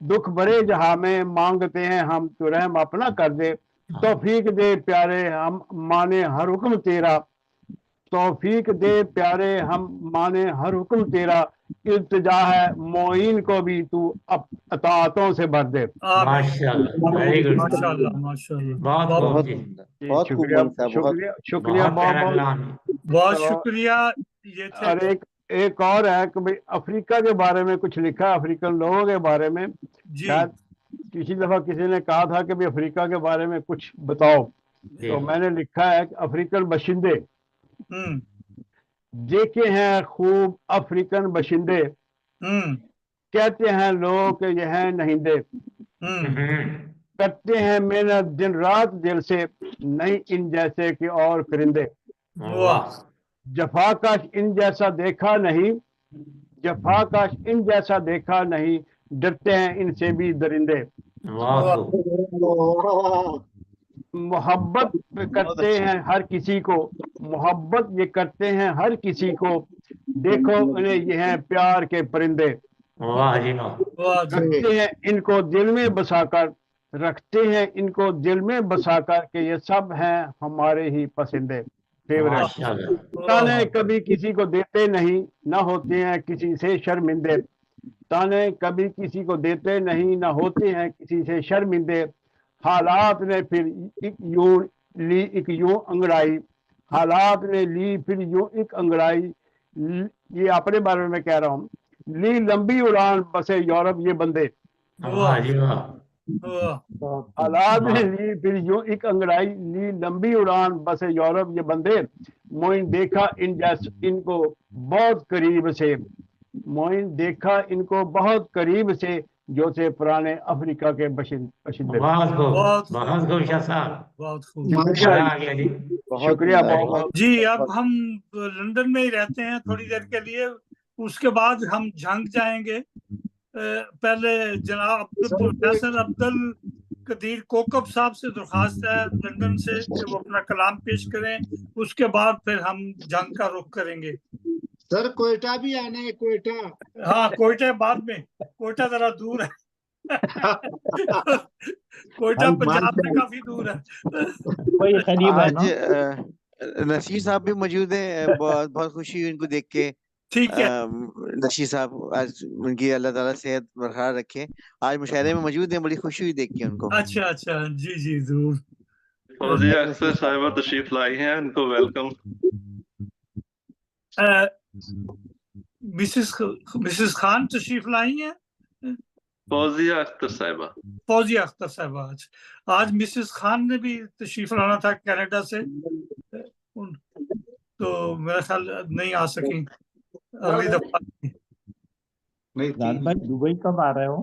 दुख भरे जहां में, मांगते हैं हम तू रहम अपना कर दे। तौफीक दे प्यारे हम माने हर हुक्म तेरा, तौफीक दे प्यारे हम माने हर हुक्म तेरा। इल्तिजा है मोइन को भी तू अताअतों से भर दे। आमीन। माशाल्लाह वेरी गुड माशाल्लाह माशाल्लाह। बहुत खूब बहुत जी सुंदर, जी, बहुत खूब शुक्रिया मोइन साहब, बहुत शुक्रिया शुक्रिया बहुत बहुत प्यारा बहुत। कलाम है बहुत तो शुक्रिया। ये थे और एक और है कि भाई अफ्रीका के बारे में कुछ लिखा, अफ्रीकन लोगों के बारे में। जी शायद किसी दफा किसी ने कहा था कि भाई अफ्रीका के बारे में कुछ बताओ, जी तो मैंने लिखा है कि अफ्रीकन बशिंदे हम्म देखे हैं खूब अफ्रीकन बशिंदे, हम्म कहते हैं लोग कि यह हैं नहिंदे, करते हैं मेहनत दिन रात दिल से, नहीं इन जैसे कि और परिंदे। वाह जफाकश इन जैसा देखा नहीं, जफाकश इन जैसा देखा नहीं, डरते हैं इनसे भी दरिंदे। बहुत खूब मोहब्बत करते हैं हर किसी को, मोहब्बत ये करते हैं हर किसी को, देखो उन्हें ये हैं प्यार के परिंदे। वाह जी वाह वाह जी रखते हैं इनको दिल में बसाकर, रखते हैं इनको दिल में बसाकर कि ये सब हैं हमारे ही पसंदे, फेवरेट। माशाल्लाह ताने कभी किसी को देते नहीं, ना होते हैं किसी से शर्मिंदे। ताने कभी किसी को देते नहीं, ना होते हैं किसी से शर्मिंदे। हालात ने फिर एक यूं ली एक यूं अंगड़ाई, हालात ने ली फिर यूं एक अंगड़ाई। ये अपने बारे में कह रहा हूँ। ली लंबी उड़ान बसे यूरोप ये बंदे, वाह जी वाह वाह हालात ने वाह ली फिर यूं एक अंगड़ाई, ली लंबी उड़ान बसे यूरोप ये बंदे। मोइन देखा इन जैसे इनको बहुत करीब से, मोइन देखा इनको बहुत करीब से, जो से पुराने अफ्रीका के बशिंदे। बहुत खूब शाह साहब बहुत खूब। शुक्रिया मजा आ गया जी बहुत शुक्रिया सुंदर, बहुत बहुत बहुत। जी अब हम लंदन में ही रहते हैं थोड़ी देर के लिए, उसके बाद हम झंग जाएंगे। पहले जनाब प्रोफेसर अब्दुल कदीर कोकब साहब से दरख्वास्त है लंदन से कि वो अपना कलाम पेश करें, उसके बाद फिर हम जंग का रुख करेंगे। सर कोयटा भी आना है, कोयटा। हाँ कोयटा बाद में, कोयटा जरा दूर है। कोयटा पंजाब से काफी दूर है। वही करीब है ना। आज नसीर साहब भी मौजूद हैं, बहुत बहुत खुशी हुई इनको देख के। ठीक है। नसीर साहब, आज उनकी अल्लाह ताला सेहत बरकरार रखे। आज मुशायरे में मौजूद हैं, बड़ी खुशी हुई देख के उनको। अच्छा अच्छा, जी जी जरूर। फौजिया अख्तर साहिबा तशरीफ लाई हैं, उनको वेलकम। मिसेस खान तशरीफ लाई हैं। फौजिया अख्तर साहिबा। फौजिया अख्तर साहब आज मिसेस खान ने भी तशरीफ लाना था कनाडा से, तो मेरा ख्याल नहीं आ सकी अगली दफा। भाई दुबई कब आ रहे हो?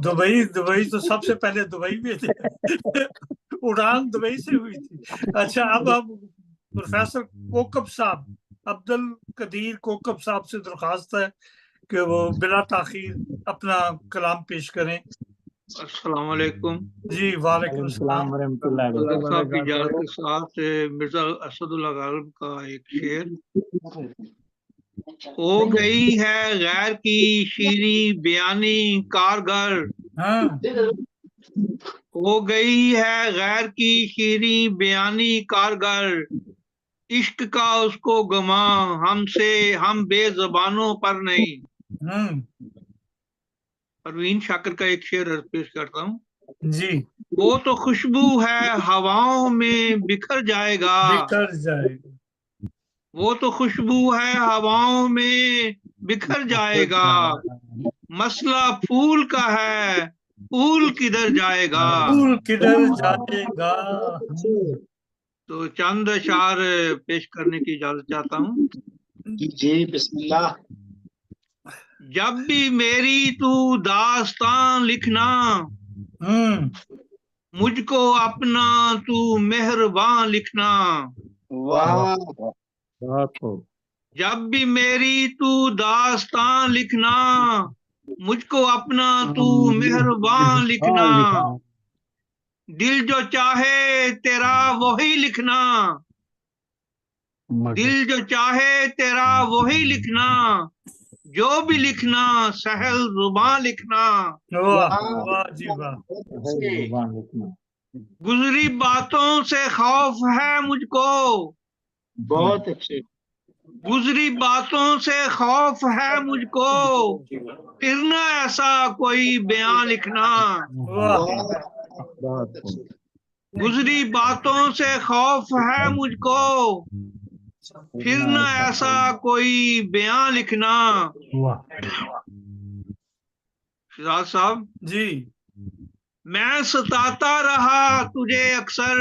दुबई तो सबसे पहले दुबई में थे। उड़ान दुबई से हुई थी। अच्छा, अब हम प्रोफेसर कोकब साहब, अब्दुल कदीर कोकब साहब से दरख्वास्त है कि वो बिला ताखीर अपना कलाम पेश करें। अस्सलाम वालेकुम जी वालेकुम सलाम वरहमतुल्लाहि सदर साहब की इजाजत के साथ मिर्जा असदुल्ला गालिब का एक शेर। हो गई है गैर की शीरी बयानी कारगर, हो गई है गैर की शीरी बयानी कारगर, इश्क का उसको गमा हमसे हम बेजबानों पर नहीं। परवीन शाकिर का एक शेर पेश करता हूँ जी। वो तो खुशबू है हवाओं में बिखर जाएगा, बिखर जाएगा, वो तो खुशबू है हवाओं में बिखर जाएगा, मसला फूल का है फूल किधर जाएगा, फूल किधर जाएगा। तो चंद अशार पेश करने की इजाजत चाहता हूँ। जी बिस्मिल्लाह। जब भी मेरी तू दास्तान लिखना, मुझको अपना तू मेहरबान लिखना। वाह। जब भी मेरी तू दास्तान लिखना, मुझको अपना तू मेहरबान लिखना। दिल जो चाहे तेरा वही लिखना, दिल जो चाहे तेरा वही लिखना, जो भी लिखना सहल जुबान लिखना। वाह जी वाह। गुजरी बातों से खौफ है मुझको, बहुत अच्छे। गुजरी बातों से खौफ है मुझको, फिर न ऐसा कोई बयान लिखना। गुजरी बातों से खौफ है मुझको, फिर न ऐसा कोई बयान लिखना। शिराज साहब जी। मैं सताता रहा तुझे अक्सर,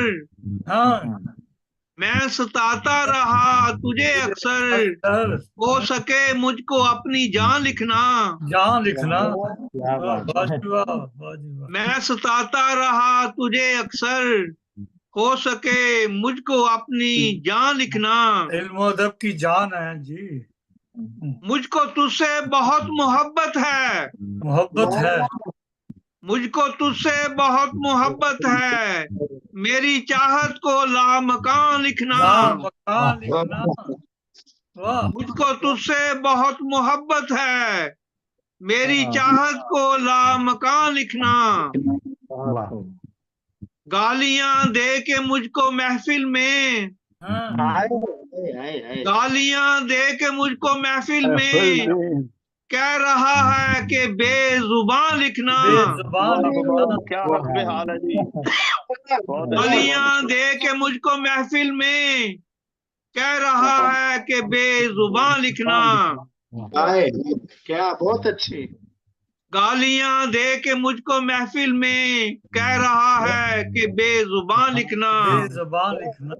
मैं सताता रहा तुझे अक्सर, हो सके मुझको अपनी जान लिखना। जान लिखना। मैं सताता रहा तुझे अक्सर, हो सके मुझको अपनी जान लिखना। इल्म अदब की जान है जी। मुझको तुझसे बहुत मोहब्बत है, मोहब्बत है, मुझको तुझसे बहुत मोहब्बत है, मेरी चाहत को लामकान लिखना। लामकान लिखना। मुझको तुझसे बहुत मोहब्बत है, मेरी चाहत को लामकान लिखना। गालियां दे के मुझको महफिल में, गालियां दे के मुझको महफिल में, कह रहा है कि बेजुबान लिखना। गालियां दे के मुझको महफिल में, कह रहा है कि बेजुबान लिखना। क्या बहुत अच्छी। गालियां दे के मुझको महफिल में, कह रहा है कि बेजुबान लिखना। बेजुबान लिखना।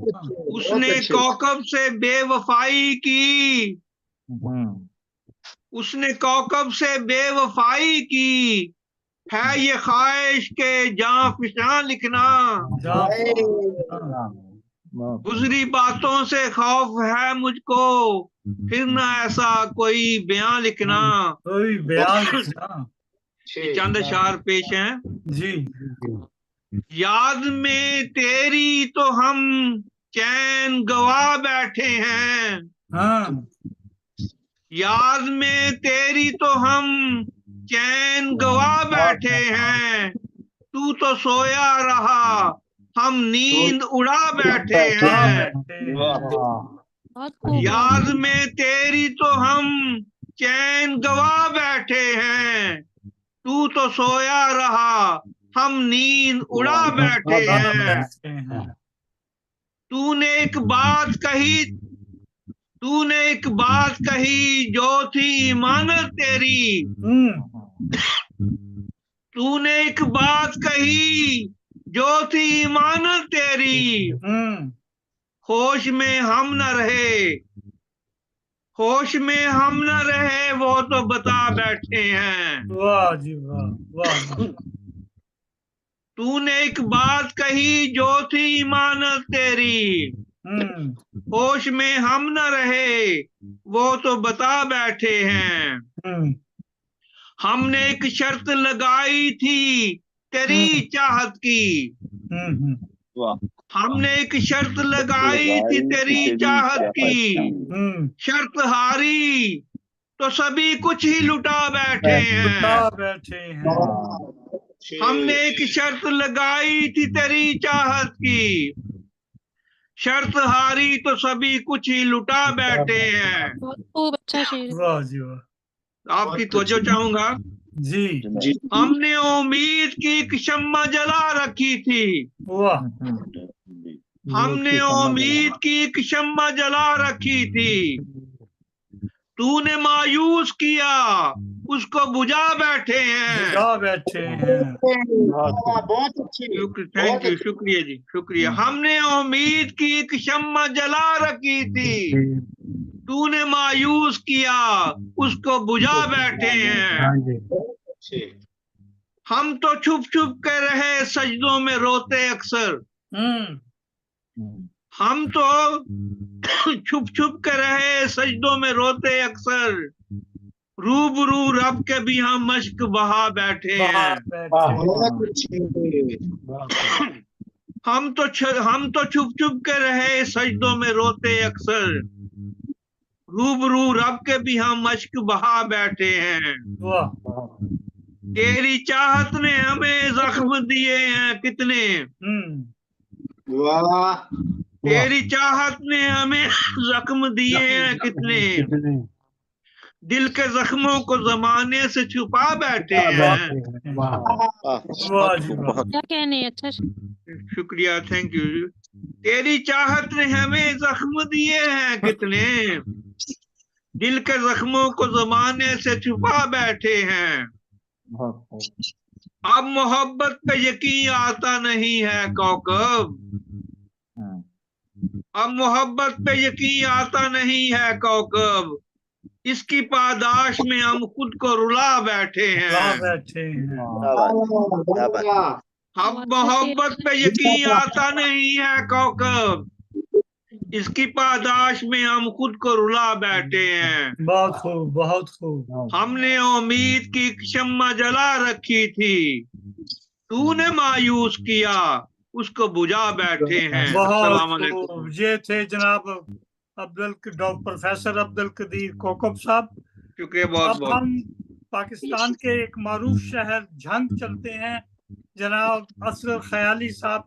उसने कौकब से बेवफाई की, उसने कौकब से बेवफाई की, है ये ख्वाहिश के जां फिशान लिखना। गुजरी बातों से खौफ है मुझको, फिर न ऐसा कोई बयान लिखना। कोई बयान लिखना। चंद अशार पेश हैं जी। याद में तेरी तो हम चैन गवा बैठे हैं, याद में तेरी तो हम चैन गवा बैठे हैं, तू तो सोया रहा, हम नींद उड़ा बैठे हैं। याद में तेरी तो हम चैन गवा बैठे हैं, तू तो सोया रहा, हम नींद उड़ा बैठे हैं। तूने एक बात कही जो थी इमानत तेरी, तूने एक बात कही जो थी इमानत तेरी, होश में हम न रहे वो तो बता बैठे हैं। वाह जी वाह। तूने एक बात कही जो थी इमानत तेरी, होश में हम न रहे वो तो बता बैठे हैं। हमने एक शर्त लगाई थी तेरी चाहत की, हमने एक शर्त लगाई थी तेरी चाहत की, शर्त हारी तो सभी कुछ ही लुटा बैठे हैं। हमने एक शर्त लगाई थी तेरी चाहत की, शर्त हारी तो सभी कुछ ही लुटा बैठे हैं। खूब अच्छा शेर। वाह जी वाह। आपकी तवज्जो चाहूंगा जी। हमने उम्मीद की एक शम्मा जला रखी थी, वाह। हमने उम्मीद की एक शम्मा जला रखी थी, तूने मायूस किया उसको बुझा बैठे हैं। बहुत अच्छी। थैंक यू, शुक्रिया जी, शुक्रिया। हमने उम्मीद की एक शम्मा जला रखी थी, तूने मायूस किया उसको बुझा बैठे हैं। हम तो छुप छुप कर रहे सजदों में रोते अक्सर, हम तो छुप छुप कर रहे सजदों में रोते अक्सर, रूबरू रब के भी हम मश्क बहा बैठे हैं। हम तो छुप छुप के रहे सजदों में रोते अक्सर, रूबरू रब के भी हम मश्क बहा बैठे हैं। तेरी चाहत ने हमें जख्म दिए हैं कितने, तेरी चाहत ने हमें जख्म दिए हैं कितने, दिल के जख्मों को जमाने से छुपा बैठे हैं। क्या कहने, अच्छा शुक्रिया, थैंक यू। तेरी चाहत ने हमें जख्म दिए हैं कितने, दिल के जख्मों को जमाने से छुपा बैठे हैं। अब मोहब्बत पे यकीन आता नहीं है कौकब, अब मोहब्बत पे यकीन आता नहीं है कौकब, इसकी पादाश में हम खुद को रुला बैठे हैं। अब मोहब्बत पे यकीन आता नहीं है कौकब, इसकी पादाश में हम खुद को रुला बैठे हैं। बहुत खूब, बहुत खूब। हमने उम्मीद की शम्मा जला रखी थी, तूने मायूस किया उसको बुझा बैठे हैं। अस्सलाम वालेकुम। ये थे जनाब प्रोफेसर अब्दुल कदीर कोकब साहब। शुक्रिया बहुत बहुत। हम पाकिस्तान के एक मारूफ शहर झंग चलते हैं। जनाब असगर ख्याली साहब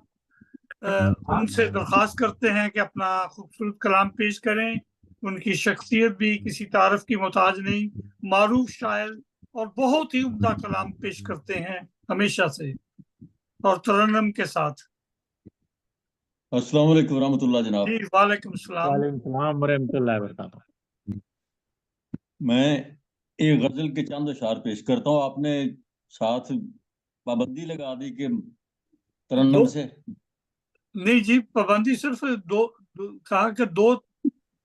उनसे दरख्वास्त करते हैं कि अपना खूबसूरत कलाम पेश करें। उनकी शख्सियत भी किसी तारीफ की मोहताज नहीं, मारूफ शायर और बहुत ही उम्दा कलाम पेश करते हैं हमेशा से और तरन्नुम के साथ। अस्सलाम वालेकुम रहमतुल्लाह जनाब। जी वालेकुम सलाम। वालेकुम रहमतुल्लाह वबरकातुहू। मैं एक गजल के चंद अशार पेश करता हूँ। आपने साथ पाबंदी लगा दी कि तरन्नुम से नहीं जी, पाबंदी सिर्फ कहा कि दो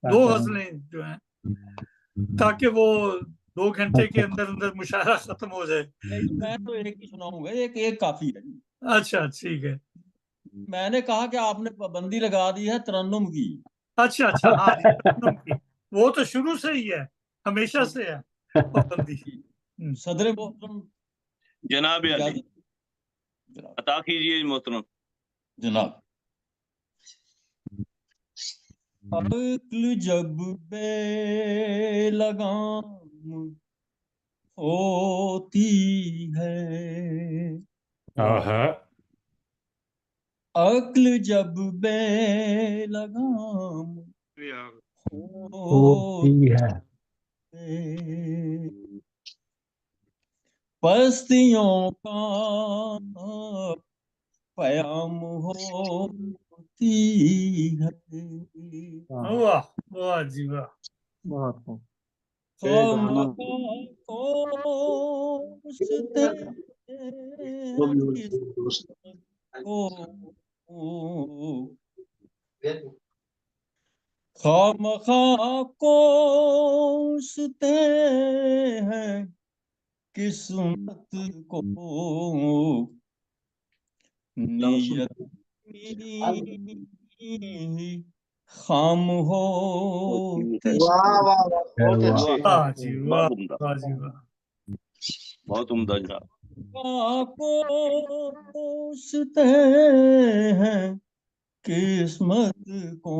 गजलें जो हैं, ताकि वो 2 घंटे के अंदर अंदर मुशायरा खत्म हो जाए। मैं तो एक ही सुनाऊंगा, एक काफी है। अच्छा ठीक है। मैंने कहा कि आपने पाबंदी लगा दी है तरन्नुम की। अच्छा हाँ जी, तरन्नुम की वो तो शुरू से ही है, हमेशा से है पाबंदी। सदर मोहतरम जनाब अता कीजिए मोहतरम। जनाब अक्ल जब बे लगाम होती है। आहा, अक्ल जब बेलगाम होती है। पस्तियों का पयाम होती है। वाह वाह जी वाह। बहुत खूब। खामखा कोसते किस्मत को, खामखा कोसते हैं किस्मत को, नीयत में खाम होती वाह वाह वाह, बहुत अच्छे। वाह जी वाह, बहुत उम्दा, वाह जी वाह। बहुत उम्दा जनाब। कोसते हैं किस्मत को,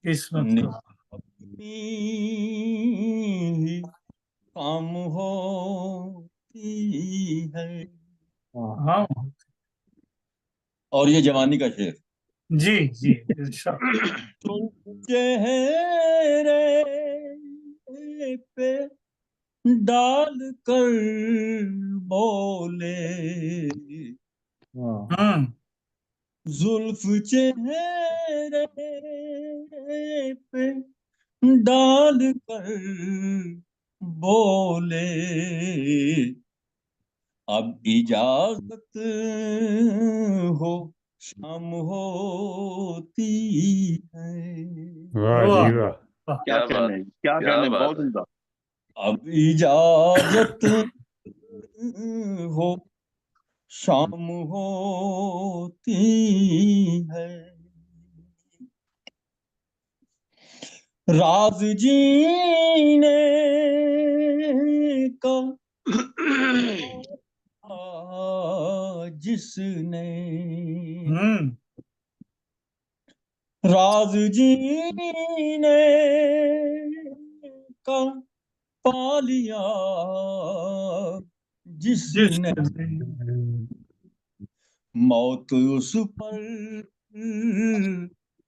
किस्मत को ही काम होती है। हाँ और ये जवानी का शेर। जी जी इरशाद। तुम चेहरे पे डाल कर बोले, जुल्फ चेहरे पे डाल कर बोले, अब इजाजत हो शाम होती है। वाह जी वाह। क्या कहने, क्या कहने, बहुत उम्दा। अब इजाजत हो शाम होती है। राज जीने का जिसने, राज जीने का पा लिया जिसने, मौत उस पर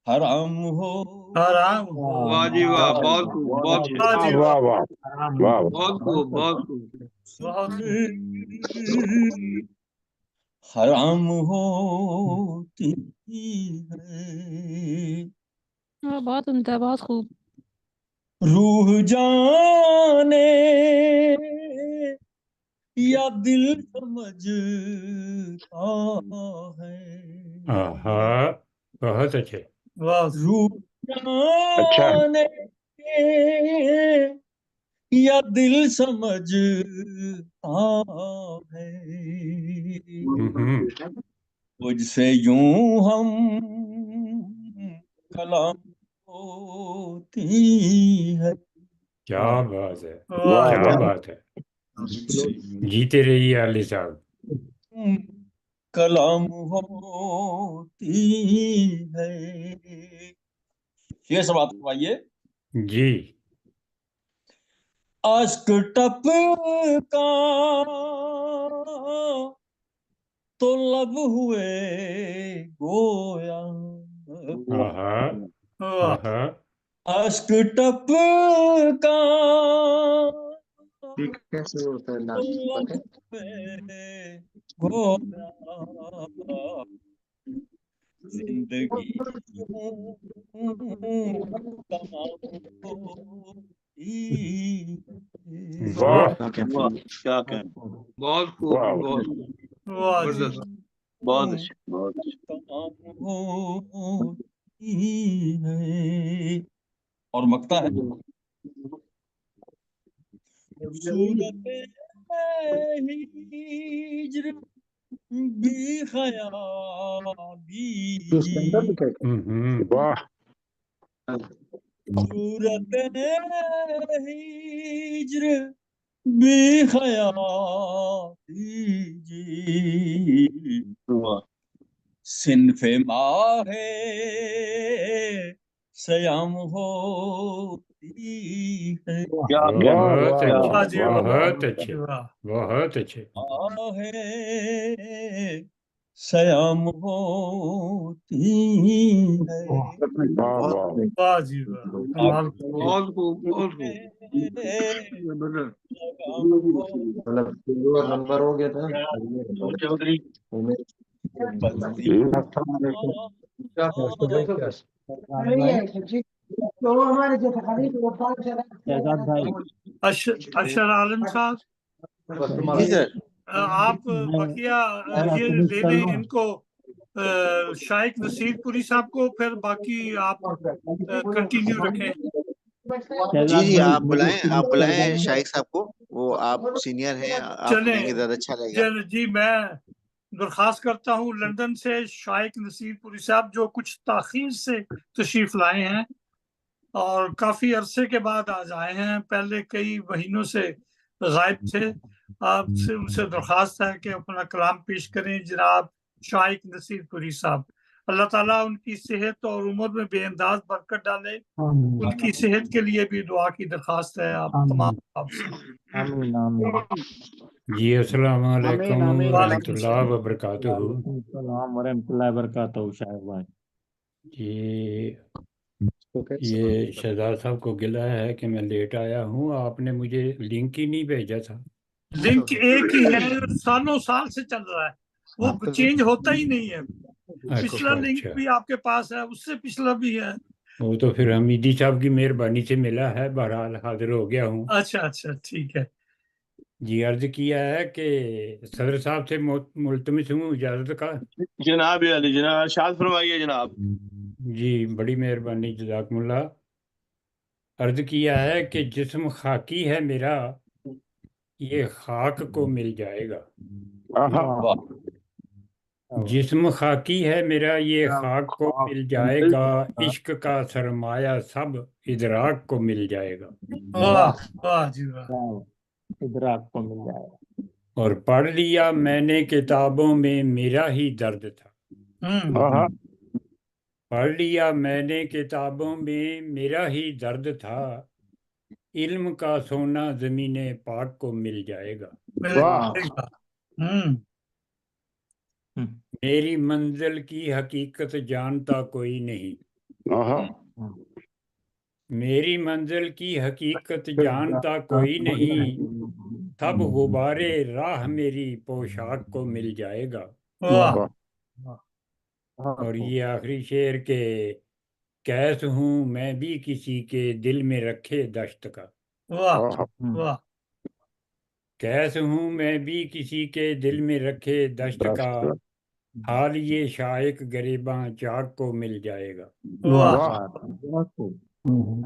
हराम हो। हराम वाह जी वाह, बहुत खूब, बहुत खूब, वाह जी वाह वाह, वाह वाह। बहुत खूब, बहुत खूब। बहुत हराम होती है। बहुत उम्दा, बहुत खूब। रूह जाने या दिल समझता है। आहा, बहुत अच्छे। वाह रूह जाने या दिल समझता है, मुझसे यूं हम कलाम होती है। क्या बात है, वाह क्या बात है। जीते रहिए आले साहब। कलाम होती है। ये सब आप करवाइए जी। अश्क टपका तो लब हुए गोया, आहा, आहा, अश्क टपका कैसे होता है तो नाम लब पता हुए गोया, जिंदगी वाह, क्या कहने, बहुत खूब, बहुत खूब, वाह जी जबरदस्त। वाह। बहुत अच्छे, बहुत अच्छे। और मकता है सूरत हिज्र भी खयाली, वाह। सूरत हिज्र भी खयाली जी, सिनफे माहे सयाम होती है। बहुत अच्छे, वाह जी वाह, बहुत अच्छे, वाह। बहुत अच्छे। आहे सयाम होती है। वाह जी वाह, कमाल। बहुत खूब, बहुत खूब। सयाम मतलब नंबर हो गया था चौधरी अशर आलम साहब, जी सर। आप बकिया ये ले लें इनको, शाइक नसीरपुरी साहब को, फिर बाकी आप कंटिन्यू रखें। जी जी, आप बुलाएं शाइक साहब को, वो आप सीनियर हैं, आप चलें लेंगे ज्यादा अच्छा लगेगा। जी, मैं दरख्वास्त करता हूँ लंदन से शाइक नसीरपुरी साहब, जो कुछ ताखीर से तशरीफ लाए हैं और काफी अरसे के बाद आज आए हैं, पहले कई महीनों से गायब थे। आपसे उनसे दरख्वास्त है कि अपना कलाम पेश करें जनाब शाइक नसीरपुरी साहब। अल्लाह ताला उनकी सेहत और उम्र में बेअंदाज बरकत डाले। उनकी सेहत के लिए भी दुआ की दरख्वास्त है आप तमाम आपसे। आमीन आमीन। जी अस्सलाम वालेकुम रहमतुल्लाह व बरकातुहू। अस्सलाम वरहमतुल्लाहि वबरकातुहू शाहिद भाई। जी, ये शहजाद साहब को गिला है कि मैं लेट आया हूँ, आपने मुझे लिंक ही नहीं भेजा था। लिंक एक ही है, सालों साल से चल रहा है, वो चेंज होता ही नहीं है। पिछला लिंक अच्छा, भी आपके पास है, उससे पिछला भी है। वो तो फिर हमीदी साहब की मेहरबानी से मिला है, बहरहाल हाजिर हो गया हूँ। अच्छा अच्छा, ठीक है। जी, अर्ज किया है कि सदर साहब से मुल्तमिस हूँ इजाज़त का। जनाब अली जनाब शाद फरमाइए जनाब। जी, बड़ी मेहरबानी, जज़ाकमुल्लाह। अर्ज किया है कि जिस्म खाकी है मेरा, ये खाक को मिल जाएगा। जिस्म खाकी है मेरा, ये खाक को मिल जाएगा। इश्क का सरमाया सब इदराक को मिल जाएगा। वाह वाह जी वाह। इदराक को मिल जाएगा। और पढ़ लिया मैंने किताबों में मेरा ही दर्द था। पढ़ लिया मैंने किताबों में मेरा ही दर्द था। इल्म का सोना ज़मीने पाक को मिल जाएगा। मेरी मंजिल की हकीकत जानता कोई नहीं। मेरी मंजिल की हकीकत जानता कोई नहीं। तब गुबारे राह मेरी पोशाक को मिल जाएगा। वाह। और ये आखिरी शेर के कैस हूँ मैं भी किसी के दिल में रखे दश्त का। वाह वाह। कैस हूँ मैं भी किसी के दिल में रखे दश्त का। हाल ये शाइक गरीबां चाक को मिल जाएगा। वाह।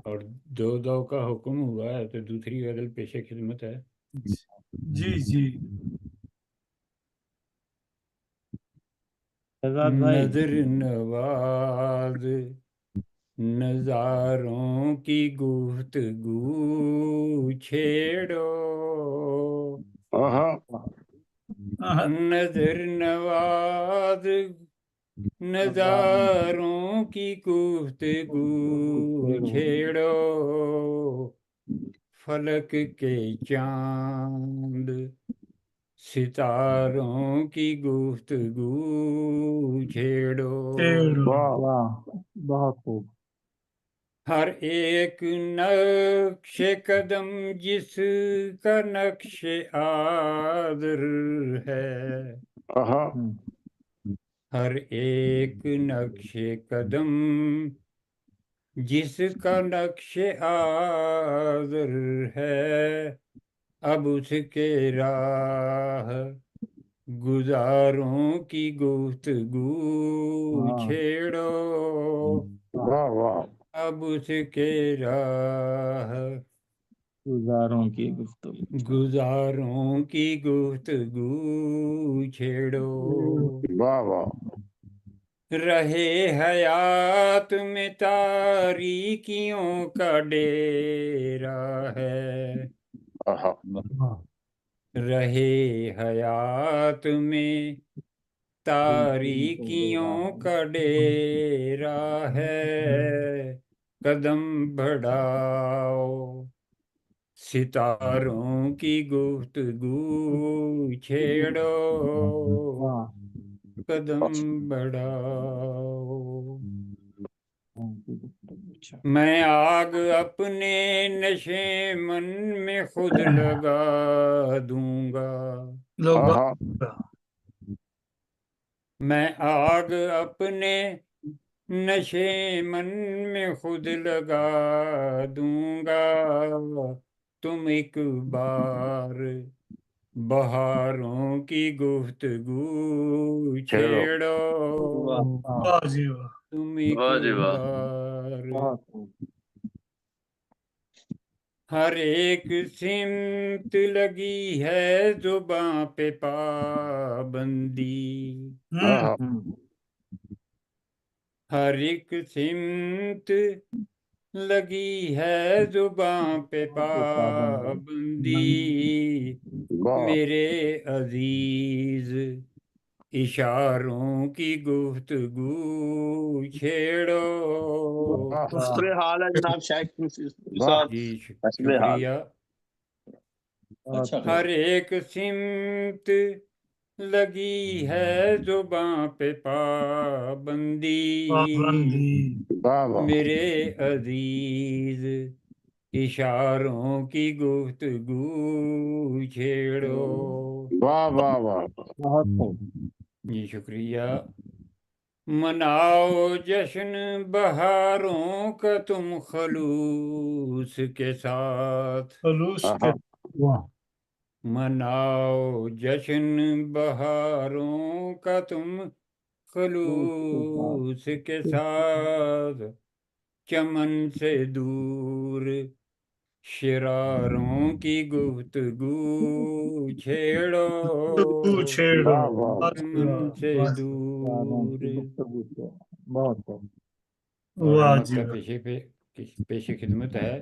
और दो दो का हुक्म हुआ है तो दूसरी गजल पेशे खिदमत है। जी जी। नजर नवाज नजारों की गुफ्तगू छेड़ो। नजर नवाज नजारों की गुफ्तगू छेड़ो। फलक के चांद सितारों की गुफ्तगू छेड़ो। वाह, बहुत खूब। हर एक नक्श कदम जिसका नक्श आदर है। हर एक नक्श कदम जिसका नक्श आदर है। अब उसके राह गुजारों की गुफ्तगू छेड़ो। अब उसके राह गुजारों की गुफ्तगू गुजारों की गुफ्तगू छेड़ो। रहे हयात में तारीकियों का डेरा है। रहे हयात में तारीकियों का डेरा है। कदम बढ़ाओ, सितारों की गुफ्तगू छेड़ो, कदम बढ़ाओ। मैं आग अपने नशे मन में खुद लगा दूंगा, मैं आग अपने नशे मन में खुद लगा दूंगा, तुम एक बार बहारों की गुफ्तगू छेड़ो, वाह जी वाह। तुम एक वाह जी वाह। बार। हर एक सिमत लगी है जुबां पे पाबंदी, हर एक सिमत लगी है जुबां पे पाबंदी, मेरे अजीज इशारों की गुफ्तगू छेड़ो। हस्बे हाल है जनाब शेख साहब, जी हस्बे हाल। शुक्रिया। अच्छा हर एक सिमत लगी है जुबां पे पाबंदी, मेरे अजीज इशारों की गुफ्तगू छेड़ो। वाह वाह वाह, जी शुक्रिया। मनाओ जश्न बहारों का तुम खलूस के साथ, खलूस के मनाओ जश्न बहारों का तुम खलूस के साथ, चमन से दूर शिरारों की गुफ्तगू छेड़ो, छेड़ो। चमन से दूर। वाह मोहम्मद जी का वाह। पेशे खिदमत है।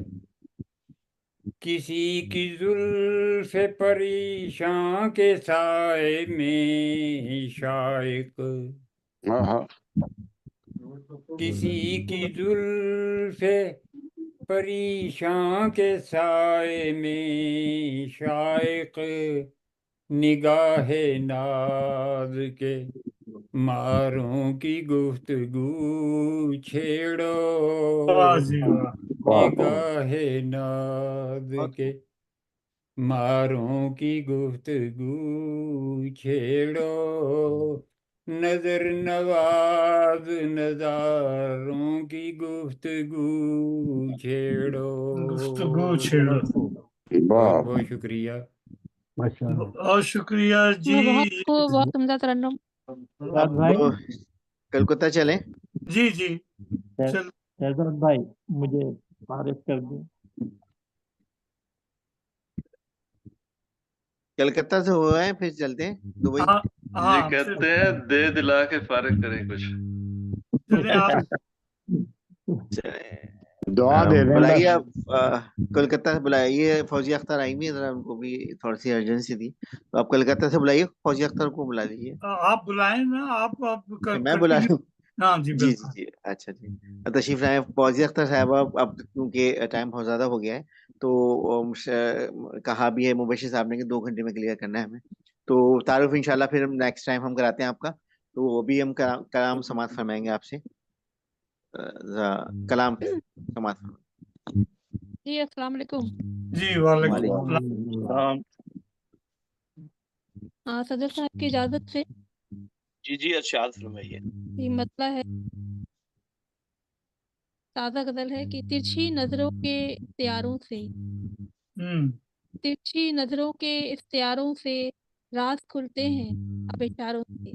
किसी की जुल्फ परेशान के साए में शाइक, किसी की जुल्फ परेशान के साए में शाइक, निगाहे नाज के मारों की गुफ्तगू छेड़ो, वाह जी वाह। निगाहे नाज के मारों की गुफ्तगू छेड़ो, नजर नवाज नजारों की गुफ्तगू छेड़ो। गुफ्तगू छेड़ो। बहुत बहुत शुक्रिया। और शुक्रिया जी। मैं बहुत उम्दा तरन्नुम। अब कलकत्ता चलें? जी जी चल। शहजाद भाई मुझे मारिफ कर दी। कलकत्ता से हुआ है, फिर चलते हैं दुबई। ये कहते हैं दे दिला के फारिग करें कुछ। चले आप दुआ दे दें बुलाइए बस। आप कोलकाता से बुलाइए। फौजिया अख्तर आई हुई है, जरा उनको भी थोड़ी सी अर्जेंसी थी, तो आप कलकत्ता से बुलाइए, फौजिया अख्तर को बुला लीजिए। आप बुलाएं ना, आप मैं बुला कंटिन्यू। लूं? हाँ जी जी जी बिल्कुल। जी, अच्छा जी। तशरीफ लाए फौजिया अख्तर साहब। अब क्योंकि टाइम बहुत ज्यादा हो गया है, तो कहा भी है मुबशिर साहब ने कि 2 घंटे में क्लियर करना है हमें। तो तारुफ इंशाल्लाह फिर नेक्स्ट टाइम हम कराते हैं आपका, तो वो भी हम कलाम समात फरमाएंगे आपसे। कलाम समात फरमाएंगे। जी अस्सलाम वालेकुम। जी वालेकुम सलाम। हाँ सदर साहब की इजाजत से जी जी अर्शाद फरमाइए। ये मतला है, ताज़ा गजल है कि तिरछी नजरों के इख्तियारों से, तिरछी नजरों के इख्तियारों से राज खुलते हैं अब इशारों से।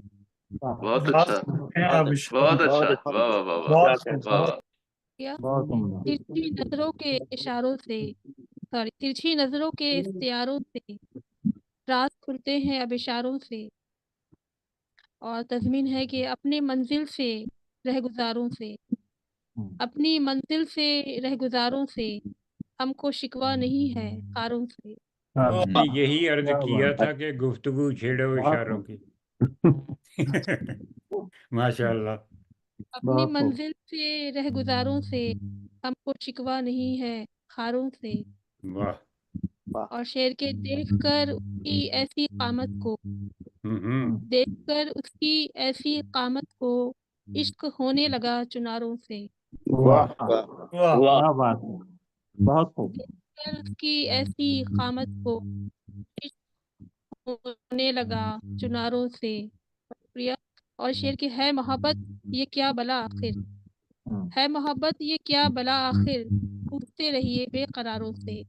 बहुत अच्छा, बहुत अच्छा, वाह वाह वाह वाह वाह वाह। क्या तिरछी नजरों के इशारों से, सॉरी, तिरछी नजरों के इख्तियारों से राज खुलते हैं अब इशारों से। और तज़मीन है कि अपनी मंजिल से रहगुजारों से, अपनी मंजिल से रहगुजारों से हमको शिकवा नहीं है कारों से। यही अर्ज किया था कि गुफ्तगू छेड़ो इशारों की। माशाल्लाह। अपनी मंजिल से रहगुजारों से हमको शिकवा नहीं है खारों से। वाह। और शेर के देखकर उसकी ऐसी कामत को, देखकर उसकी ऐसी कामत को इश्क होने लगा चुनारों से। वाह वाह क्या बात है, बहुत खूब। देखकर उसकी ऐसी कामत को इश्क होने लगा चुनारों से। प्रिया। और शेर की है मोहब्बत ये क्या बला आखिर, है मोहब्बत ये क्या बला आखिर, पूछते रहिए बेकरारों से।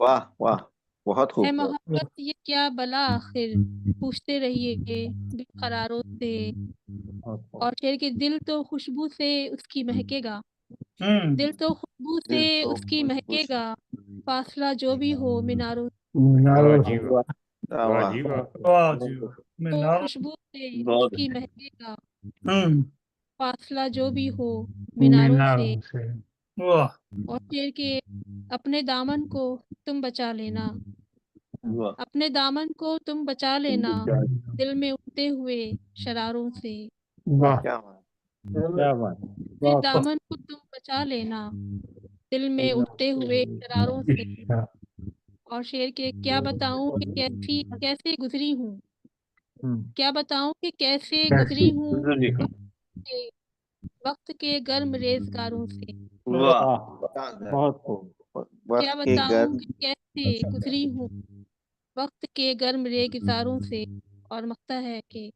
वाह वाह, बहुत है खूब। मोहब्बत ये क्या बला आखिर, पूछते रहिए बेकरारों से। और शेर के दिल तो खुशबू से उसकी महकेगा, दिल तो खुशबू से दिल तो उसकी खुशबू से। महकेगा, फासला जो भी हो मीनारों वाह जी वाह, वाह वाह जी वाह। वाह जी वाह। तो मीनारों खुशबू से बहुत उसकी महकेगा, हम्म फासला जो भी हो मीनारों से। वाह और शेर के अपने दामन को तुम बचा लेना, वाह। अपने दामन को तुम बचा लेना, दिल में उठते हुए शरारों से। क्या बात। क्या बात है। अपने दामन को तुम बचा लेना, दिल में उठते हुए शरारों से। और शेर के क्या बताऊं कि कैसी कैसे गुजरी हूँ, क्या बताऊं कि कैसे गुजरी हूँ के वक्त के गर्म रेज़गारों से। वाह। बहुत खूब। क्या वक्त के बताऊं गर्म। कि कैसे गुजरी हूँ वक्त के गर्म रेगिजारों से। और मकता है कि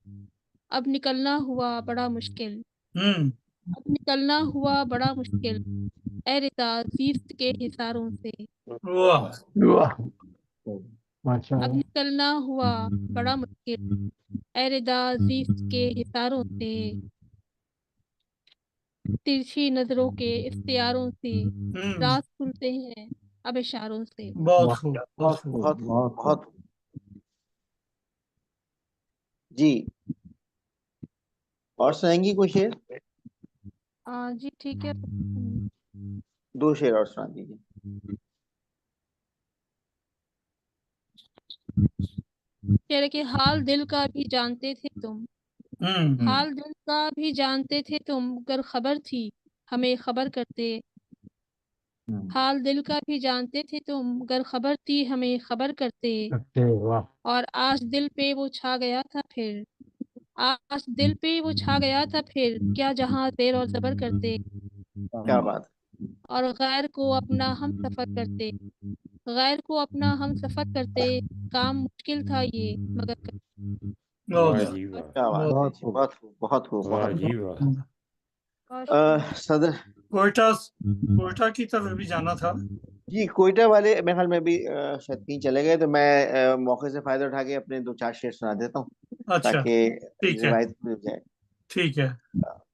अब निकलना हुआ बड़ा मुश्किल, हम्म अब निकलना हुआ बड़ा मुश्किल, ए रिता ज़ीस्त के हिसारों से। वाह अब निकलना हुआ बड़ा मुश्किल, ए रिता ज़ीस्त के हिसारों से। तिरछी नजरों के इख्तियारों से राज खुलते हैं अब इशारों से। बहुत खूब बहुत खूब। बहुत बहुत। जी, और सुनाएंगी कोई शेर? जी ठीक है। 2 शेर और सुना दीजिए। शेर के हाल दिल का भी जानते थे तुम, हाल दिल का भी जानते थे तुम, अगर खबर थी हमें खबर करते। हाल दिल का भी जानते थे तुम, अगर खबर थी हमें खबर करते। और आज दिल पे वो छा गया था फिर, आज दिल पे वो छा गया था फिर, क्या जहां जेर और जबर करते। क्या बात। और गैर को अपना हम सफर करते, गैर को अपना हम सफर करते, काम मुश्किल था ये मगर वाह जी वाह, क्या बात है जी, बहुत खूब बहुत खूब वाह बहुत जी खूब। वाह। सदर कोयटा कोयटा की तरफ भी जाना था। जी, कोयटा वाले मेरे ख्याल में भी शायद कहीं चले गए, तो मैं मौके से फायदा उठा के अपने 2-4 शेर सुना देता हूँ अच्छा ताकि ठीक है रिवायत मिल जाए। ठीक है।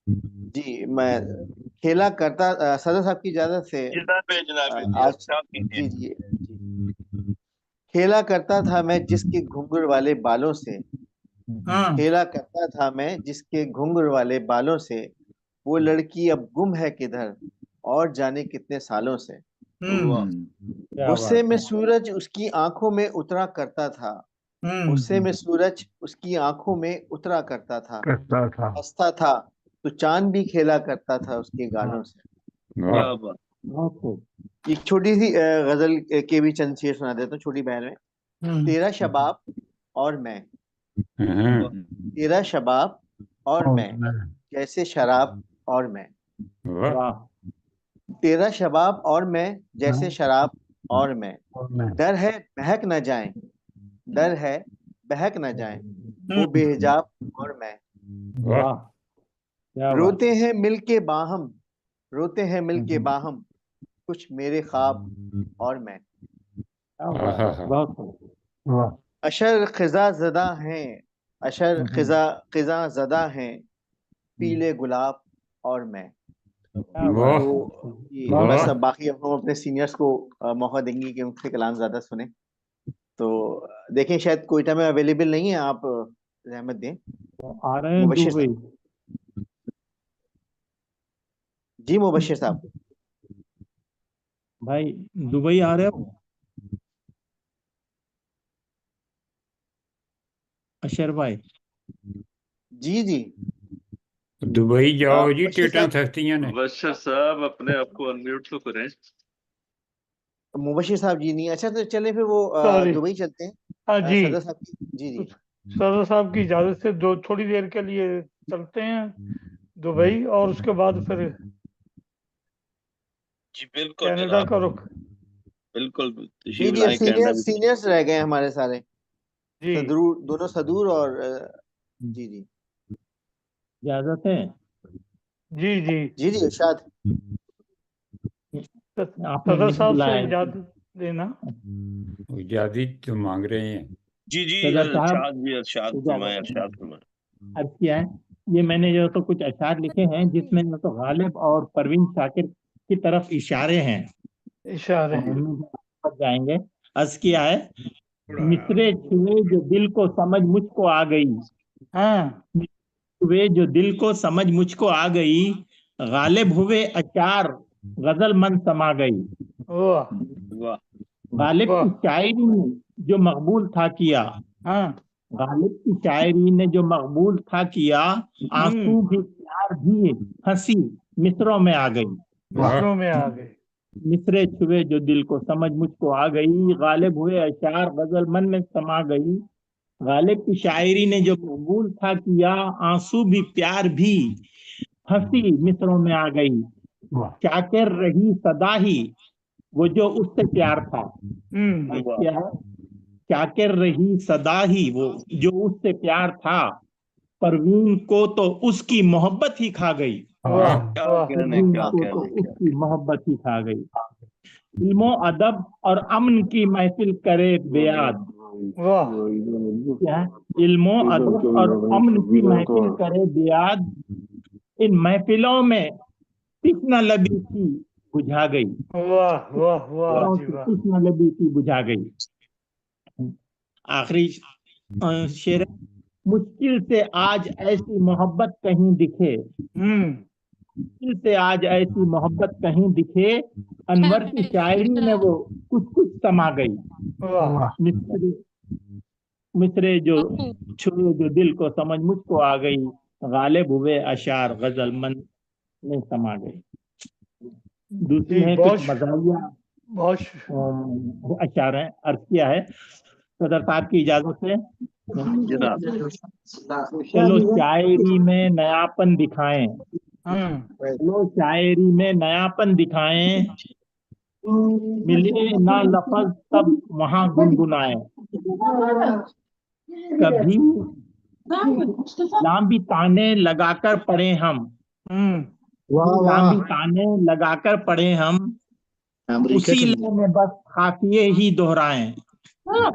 जी, मैं खेला करता सदर साहब की इजाजत से आज। जी जी जी। खेला करता था मैं जिसके घुंघरू वाले बालों से, खेला करता था मैं जिसके घुंघरू वाले बालों से, वो लड़की अब गुम है किधर और जाने कितने सालों से। गुस्से में सूरज उसकी आंखों में उतरा करता था, गुस्से में सूरज उसकी आंखों में उतरा करता था, हंसता था तो चांद भी खेला करता था उसके गालों से। एक छोटी सी गजल के भी चंद शेर सुना देता हूँ छोटी बहन में। तेरा शबाब और मैं, तेरा शबाब और मैं, जैसे शराब और मैं, तेरा शबाब और मैं जैसे शराब और मैं, डर है बहक न जाए, डर है बहक न जाए वो बेहिजाब और मैं, रोते हैं मिल के बाहम, रोते हैं मिल के बाहम, कुछ मेरे ख्वाब और मैं। अशर खिजा ज़दा हैं, अशर खिजा खिजा ज़दा हैं, पीले गुलाब और मैं। तो ये बस अब बाकी अब हम अपने सीनियर्स को मौका देंगे कि उनसे कलाम ज्यादा सुने। तो देखें शायद कोयटा में अवेलेबल नहीं है, आप रहमत दें। आ रहे हैं मुबशिर दुबई। साहब, जी मुबशिर साहब। भाई दुबई आ रहे हो? अशर भाई जी जी दुबई जाओ जी, मुबशीर टिकटां साहब, सस्तियां ने। बशर साहब अपने आप को अनम्यूट तो करें। मुबशीर साहब जी नहीं। अच्छा, तो चले फिर वो सॉरी। दुबई चलते हैं। हाँ जी, सदर साहब की, जी जी। सदर साहब की इजाजत से थोड़ी देर के लिए चलते हैं दुबई, और उसके बाद फिर जी बिल्कुल कनाडा जनाब, का रुख। बिल्कुल जी तशरीफ जी, अब लाएं कनाडा भी। सीनियर्स रह गए हमारे सारे, जी सदरूर, दोनों सदूर और जी जी इजाजत है। जी जी, जी जी इरशाद। आपने सदर नहीं साहब से बुलाया। इजाजत देना। आजादी तो मांग रहे हैं। जी जी, सदर साहब इरशाद जी, इरशाद फरमाएं, इजाजत इरशाद फरमाएं। अर्ज किया है। ये मैंने जो तो कुछ अशआर लिखे हैं जिसमें जो तो गालिब और परवीन शाकिर की तरफ इशारे हैं, इशारे और उनमें समझ जाएंगे। अर्ज किया है, मिसरे छुए जो दिल को समझ मुझको आ गई, हाँ, छुए जो दिल को समझ मुझको आ गई, गालिब हुए अचार गजल मन समा गई। वाह वाह गालिब वाह, की शायरी ने जो मकबूल था किया, हाँ, गालिब की शायरी ने जो मकबूल था किया, आंसू भी प्यार भी हंसी मिसरों में आ गई। मिसरों में आ गए। मिसरे छुए जो दिल को समझ मुझको आ गई, गालिब हुए अशार गजल मन में समा गई। गालिब की शायरी ने जो मकबूल था किया, आंसू भी प्यार भी हंसी मिसरों में आ गई। क्या कर रही सदा ही वो जो उससे प्यार था। हम्म, क्या है, क्या कर रही सदा ही वो जो उससे प्यार था, परवीन को तो उसकी मोहब्बत ही खा गई। वाह क्या वाह, कहने, परवीन क्या को तो कहने, क्या उसकी मोहब्बत ही खा गई। इल्मो अदब और अमन की महफिल करे बेयाद। वाह, क्या है, इल्मो अदब और अमन की महफिल करे बेयाद, इन महफिलों में तिश्ना लबी की बुझा गई। वाह वाह वाह जी वाह। तिश्ना लबी की बुझा गई। आखिरी शेर, मुश्किल से आज ऐसी मोहब्बत कहीं दिखे, मुश्किल से आज ऐसी मोहब्बत कहीं दिखे, अनवर की शायरी में वो कुछ कुछ समा गई। वाह, मिसरे मिसरे जो छुए जो दिल को समझ मुझको आ गई, गालिब हुए अशार गजल मन में समा गई। दूसरी जी है बहुत कुछ मज़ाहिया बहुत अशार है। अर्ज किया है सदर साहब की इजाजत से, जनाब। चलो शायरी में नयापन दिखाएं, हम्म, चलो शायरी में नयापन दिखाएं, मिले ना लफज तब वहां गुनगुनाए। कभी लांबी ताने लगाकर पढ़े हम, लांबी ताने लगाकर पढ़े हम, उसी लय में बस काफिये ही दोहराएं। वाह,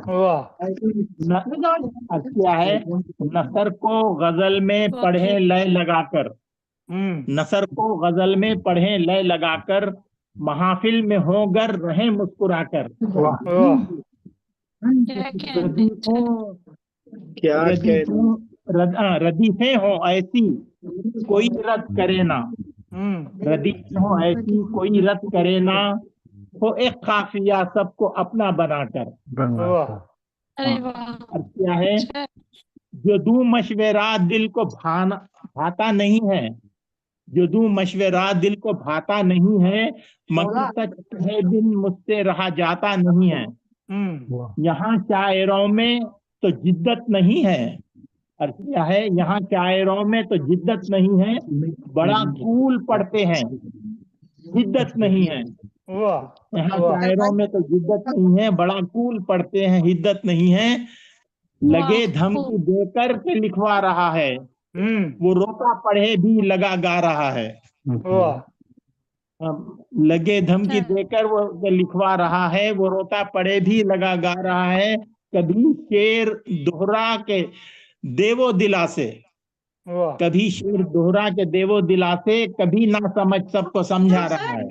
क्या है, नसर को गजल में पढ़े लय लगाकर, नसर को गजल में पढ़े लय लगाकर, महफिल में होकर रहे मुस्कुराकर। वाह, रदीफें हो ऐसी कोई रद्द करे ना, रदीफें हो ऐसी कोई रद्द करे ना, हो एक काफिया सबको अपना बनाकर। वाह, अरे वाह, क्या है, जो दूं मशवरा दिल को भाता नहीं है, जो दूं मशवरा दिल को भाता नहीं है, मगर सच है बिन मुझसे रहा जाता नहीं है। यहाँ शायरों में तो जिद्दत नहीं है। और क्या है, यहाँ शायरों में तो जिद्दत नहीं है, बड़ा कूल पढ़ते हैं हिद्दत नहीं है। वाह, यहाँ वाह, शायरों में तो जिद्दत नहीं है, बड़ा कूल पढ़ते हैं हिद्दत नहीं है। लगे धमकी देकर के लिखवा रहा है, वो रोता पढ़े भी लगा गा रहा है। वाह, लगे धमकी देकर वो लिखवा रहा है, वो रोता पढ़े भी लगा गा रहा है। कभी शेर दोहरा के देवो दिला से, वाह, कभी शेर दोहरा के देवो दिला से, कभी ना समझ सबको समझा रहा है।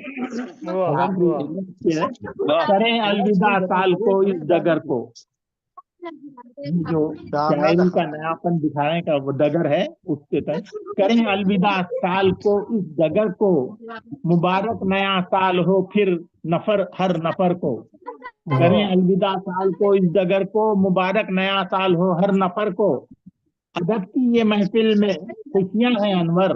वाह, वाह, करें अलविदा साल को इस डगर को, जो शायरी का नयापन दिखाने का वो डगर है उसके तक। करें अलविदा साल को इस डगर को, मुबारक नया साल हो फिर नफर हर नफर को। करें अलविदा साल को इस डगर को, मुबारक नया साल हो हर नफर को। अदब की ये महफिल में खुशियां हैं अनवर,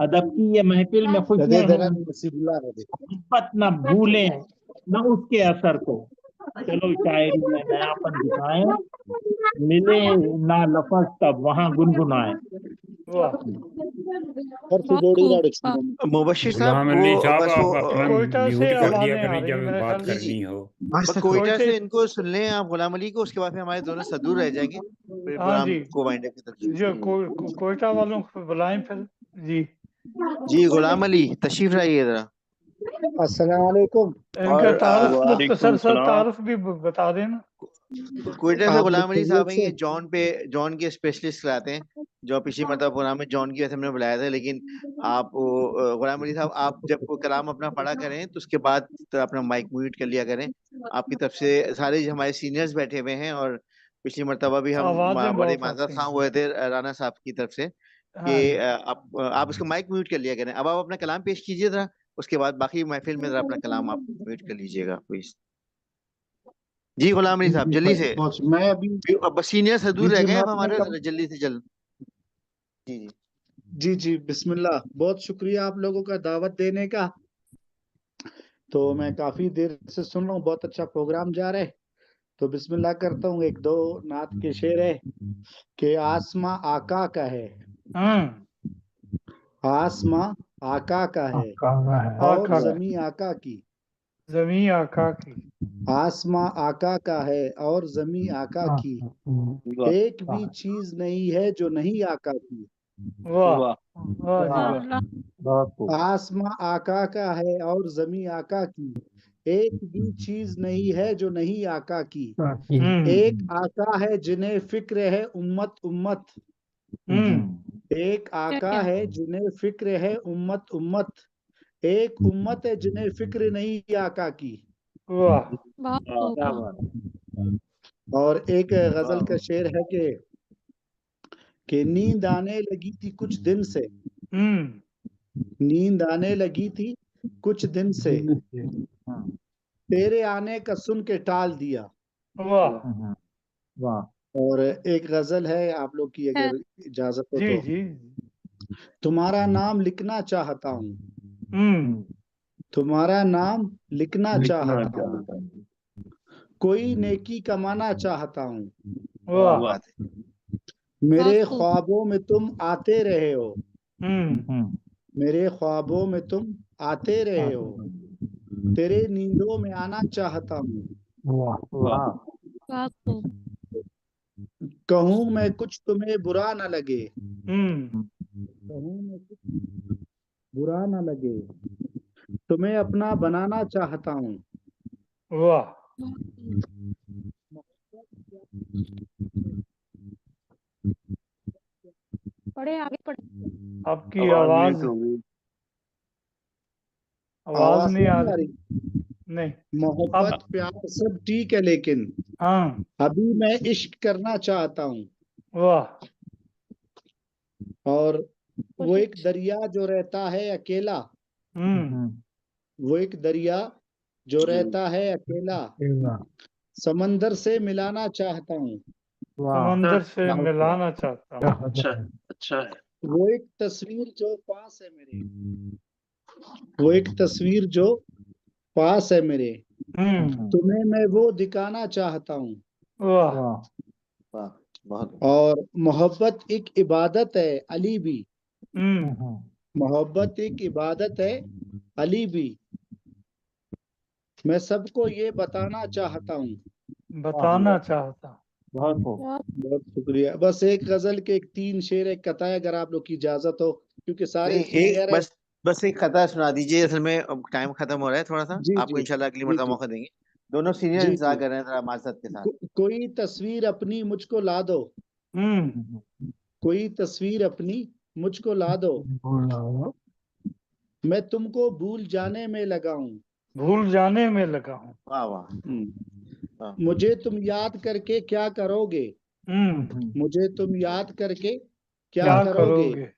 अदब की ये महफिल में खुशियां हैं, मोहब्बत न भूले न उसके असर को। चलो शायरी में नयापन दिखाएं, मिले ना लफज तब वहां गुनगुनाए। मुबशिर साहब गुलाम अली वो साहब बस आप वो अपना कोयटा म्यूट से कर दिया आवाजें आ करें रही जब मेरे बात ख्याल जी जी करनी हो। बस कोयटा कोयटे से इनको सुन लें आप गुलाम अली को, उसके बाद फिर हमारे दोनों सदूर रह जाएंगे, फिर हाँ प्रोग्राम जी, को वाइंड अप की तरफ। जो कोयटा वालों को बुलाएं फिर। जी जी गुलाम अली तशरीफ लाइए जरा। अस्सलाम वालेकुम। इनका तारुफ वालेकुम मुख्तसर सा सलाम। तारुफ भी बता देना। कोयटा से आप लोग गुलाम अली साहब हैं, खैरियत ये से? जॉन के स्पेशलिस्ट कराते हैं। जो पिछली मरतबा प्रोग्राम में जॉन की वजह से हमने बुलाया था, लेकिन आप गुलाम अली साहब आप जब वो कलाम अपना पढ़ा करें तो उसके बाद तो अपना माइक म्यूट कर लिया करें। आपकी तरफ से सारे जो हमारे सीनियर्स बैठे हुए हैं, और पिछली मरतबा भी हम आवाजें बड़े बहुत माजरत आती खां हैं। हुए थे राना साहब की तरफ से कि हाँ जी, आप उसका माइक म्यूट कर लिया करें। अब आप अपना कलाम पेश कीजिए जरा, उसके बाद बाकी महफिल में जरा अपना कलाम आप म्यूट कर लीजिएगा प्लीज। जी गुलाम अली जी साहब जी जल्दी से, बस मैं अभी अब सीनियर से जी दूर रह जी गए, मैं अब अपने हमारे कम जल्दी से जल्द। जी जी जी जी बिस्मिल्लाह। बहुत शुक्रिया आप लोगों का दावत देने का। तो मैं काफी देर से सुन रहा हूँ, बहुत अच्छा प्रोग्राम जा रहा है। तो बिस्मिल्लाह करता हूँ। एक दो नात के शेर है कि आसमां आका का है, आसमां आका का है और आका जमी आका की, जमी आका की। आसमां आका का है और जमी आका की, एक भी चीज नहीं है जो नहीं आका की। वाह वाह वाह जी वाह। बहुत खूब। आसमां आका का है और जमी आका की, एक भी चीज नहीं है जो नहीं आका की। एक आका है जिन्हें फिक्र है उम्मत उम्मत, एक क्या आका क्या है जिन्हें फिक्र है उम्मत उम्मत, एक उम्मत है जिन्हें फिक्र नहीं आका की। वाह बहुत खूब। क्या बात है। और एक गजल का शेर है कि नींद आने लगी थी कुछ दिन से, नींद आने लगी थी कुछ दिन से, तेरे आने का सुन के टाल दिया। वाह वाह। और एक गजल है आप लोग की है। अगर इजाजत हो जी तो, जी। तुम्हारा नाम लिखना चाहता हूँ, हम्म तुम्हारा नाम लिखना लिखना चाहता हूँ, चाहता हूँ। कोई नेकी कमाना चाहता हूँ, क्या वाह बात है। मेरे बहुत खूब। ख्वाबों में तुम आते रहे हो, हम्म मेरे ख्वाबों में तुम आते रहे हो, तेरे नींदों में आना चाहता हूँ, वाह वाह। बहुत खूब। कहूँ मैं कुछ तुम्हें बुरा न लगे, हम्म कहूँ मैं कुछ बुरा न लगे, तुम्हें अपना बनाना चाहता हूँ। वाह बहुत खूब। पढ़े आगे पढ़े। आपकी आवाज आवाज म्यूट हो गई। आवाज आवाज नहीं आ नहीं आ रही। रही। नहीं मोहब्बत अब प्यार सब ठीक है, लेकिन हाँ अभी मैं इश्क करना चाहता हूँ। वाह और वो एक कोशिश। दरिया जो रहता है अकेला, हम्म वो एक दरिया जो रहता है अकेला, समंदर से मिलाना चाहता हूँ। वाह। समंदर से बहुत खूब। मिलाना चाहता हूँ। अच्छा अच्छा है। वो एक तस्वीर जो पास है मेरे, वो एक तस्वीर जो पास है मेरे, तुम्हें मैं वो दिखाना चाहता हूँ। वाह वाह। वाह बहुत और मोहब्बत एक इबादत है अली भी, हम्म मोहब्बत एक इबादत है अली भी, मैं सबको ये बताना चाहता हूँ। बताना चाहता हूँ। बहुत खूब। बहुत बहुत शुक्रिया। बस एक गजल के एक तीन शेर एक कताए अगर आप लोग की इजाजत हो, क्योंकि सारे नहीं, एक सीनियर है। बस एक खता सुना दीजिए, असल में अब टाइम खत्म हो रहा है थोड़ा सा, जी आपको जी इंशाल्लाह अगली जी मरतबा जी मौका देंगे। दोनों सीनियर जी इंतजार जी। कर रहे हैं जरा माजरत के साथ। कोई तस्वीर अपनी मुझको ला दो, कोई तस्वीर अपनी मुझको ला दो, मैं तुमको भूल जाने में लगा हूँ। भूल जाने में लगा हूँ। वाह वाह वाह। मुझे तुम याद करके क्या करोगे, मुझे तुम याद करके क्या क्या करोगे, करोगे।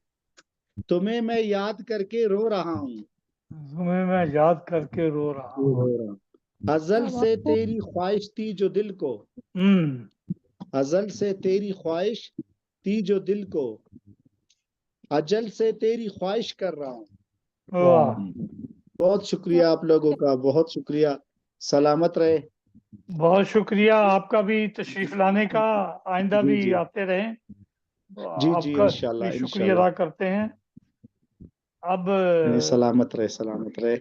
तुम्हें मैं याद करके रो रहा हूँ। तुम्हें मैं याद करके रो रहा हूँ। अजल बहुत से खूब। तेरी ख्वाहिश थी जो दिल को, हम्म अजल से तेरी ख्वाहिश थी जो दिल को, अजल से तेरी ख्वाहिश कर रहा हूँ। वाह, बहुत शुक्रिया आप लोगों का, बहुत शुक्रिया। सलामत रहे। बहुत शुक्रिया आपका भी तशरीफ लाने का। आइंदा जी भी जी आते रहें। जी आपका इंशाल्लाह भी शुक्रिया इंशाल्लाह। अदा करते हैं। अब नहीं, सलामत रहे, सलामत रहे।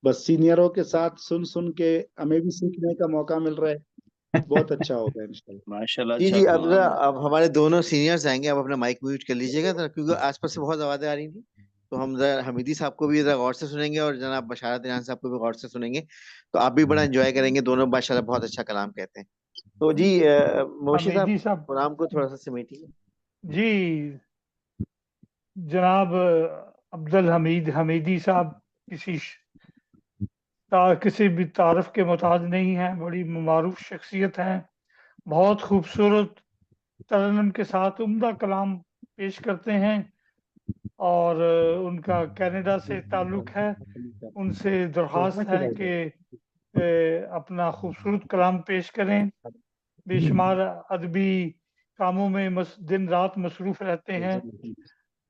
बस सीनियरों के साथ सुन सुन के हमें भी सीखने का मौका मिल रहा है। बहुत अच्छा होगा इंशाल्लाह। माशाल्लाह। जी अच्छा जी, हुआ। अब अब हमारे दोनों सीनियर्स आएंगे, अब अपना माइक म्यूट कर लीजिएगा जरा, क्योंकि आसपास से बहुत आवाजें आ रही थी। तो हम जरा हमीदी साहब को भी जरा गौर से सुनेंगे और जनाब बशारत ईरान साहब को भी गौर से सुनेंगे। तो आप भी बड़ा एंजॉय करेंगे, दोनों माशाल्लाह बहुत अच्छा कलाम कहते हैं। तो जी मोशी साहब, हमीदी साहब, प्रोग्राम को थोड़ा सा समेटिए। जी जनाब अब्दुल हमीद हमीदी साहब किसी भी तारफ के मोहताज नहीं है। बड़ी मारूफ शख्सियत है। बहुत खूबसूरत तरन्नुम के साथ उम्दा कलाम पेश करते हैं और उनका कनाडा से ताल्लुक है। उनसे दरख्वास्त है कि अपना खूबसूरत कलाम पेश करें। बेशुमार अदबी कामों में दिन रात मसरूफ रहते हैं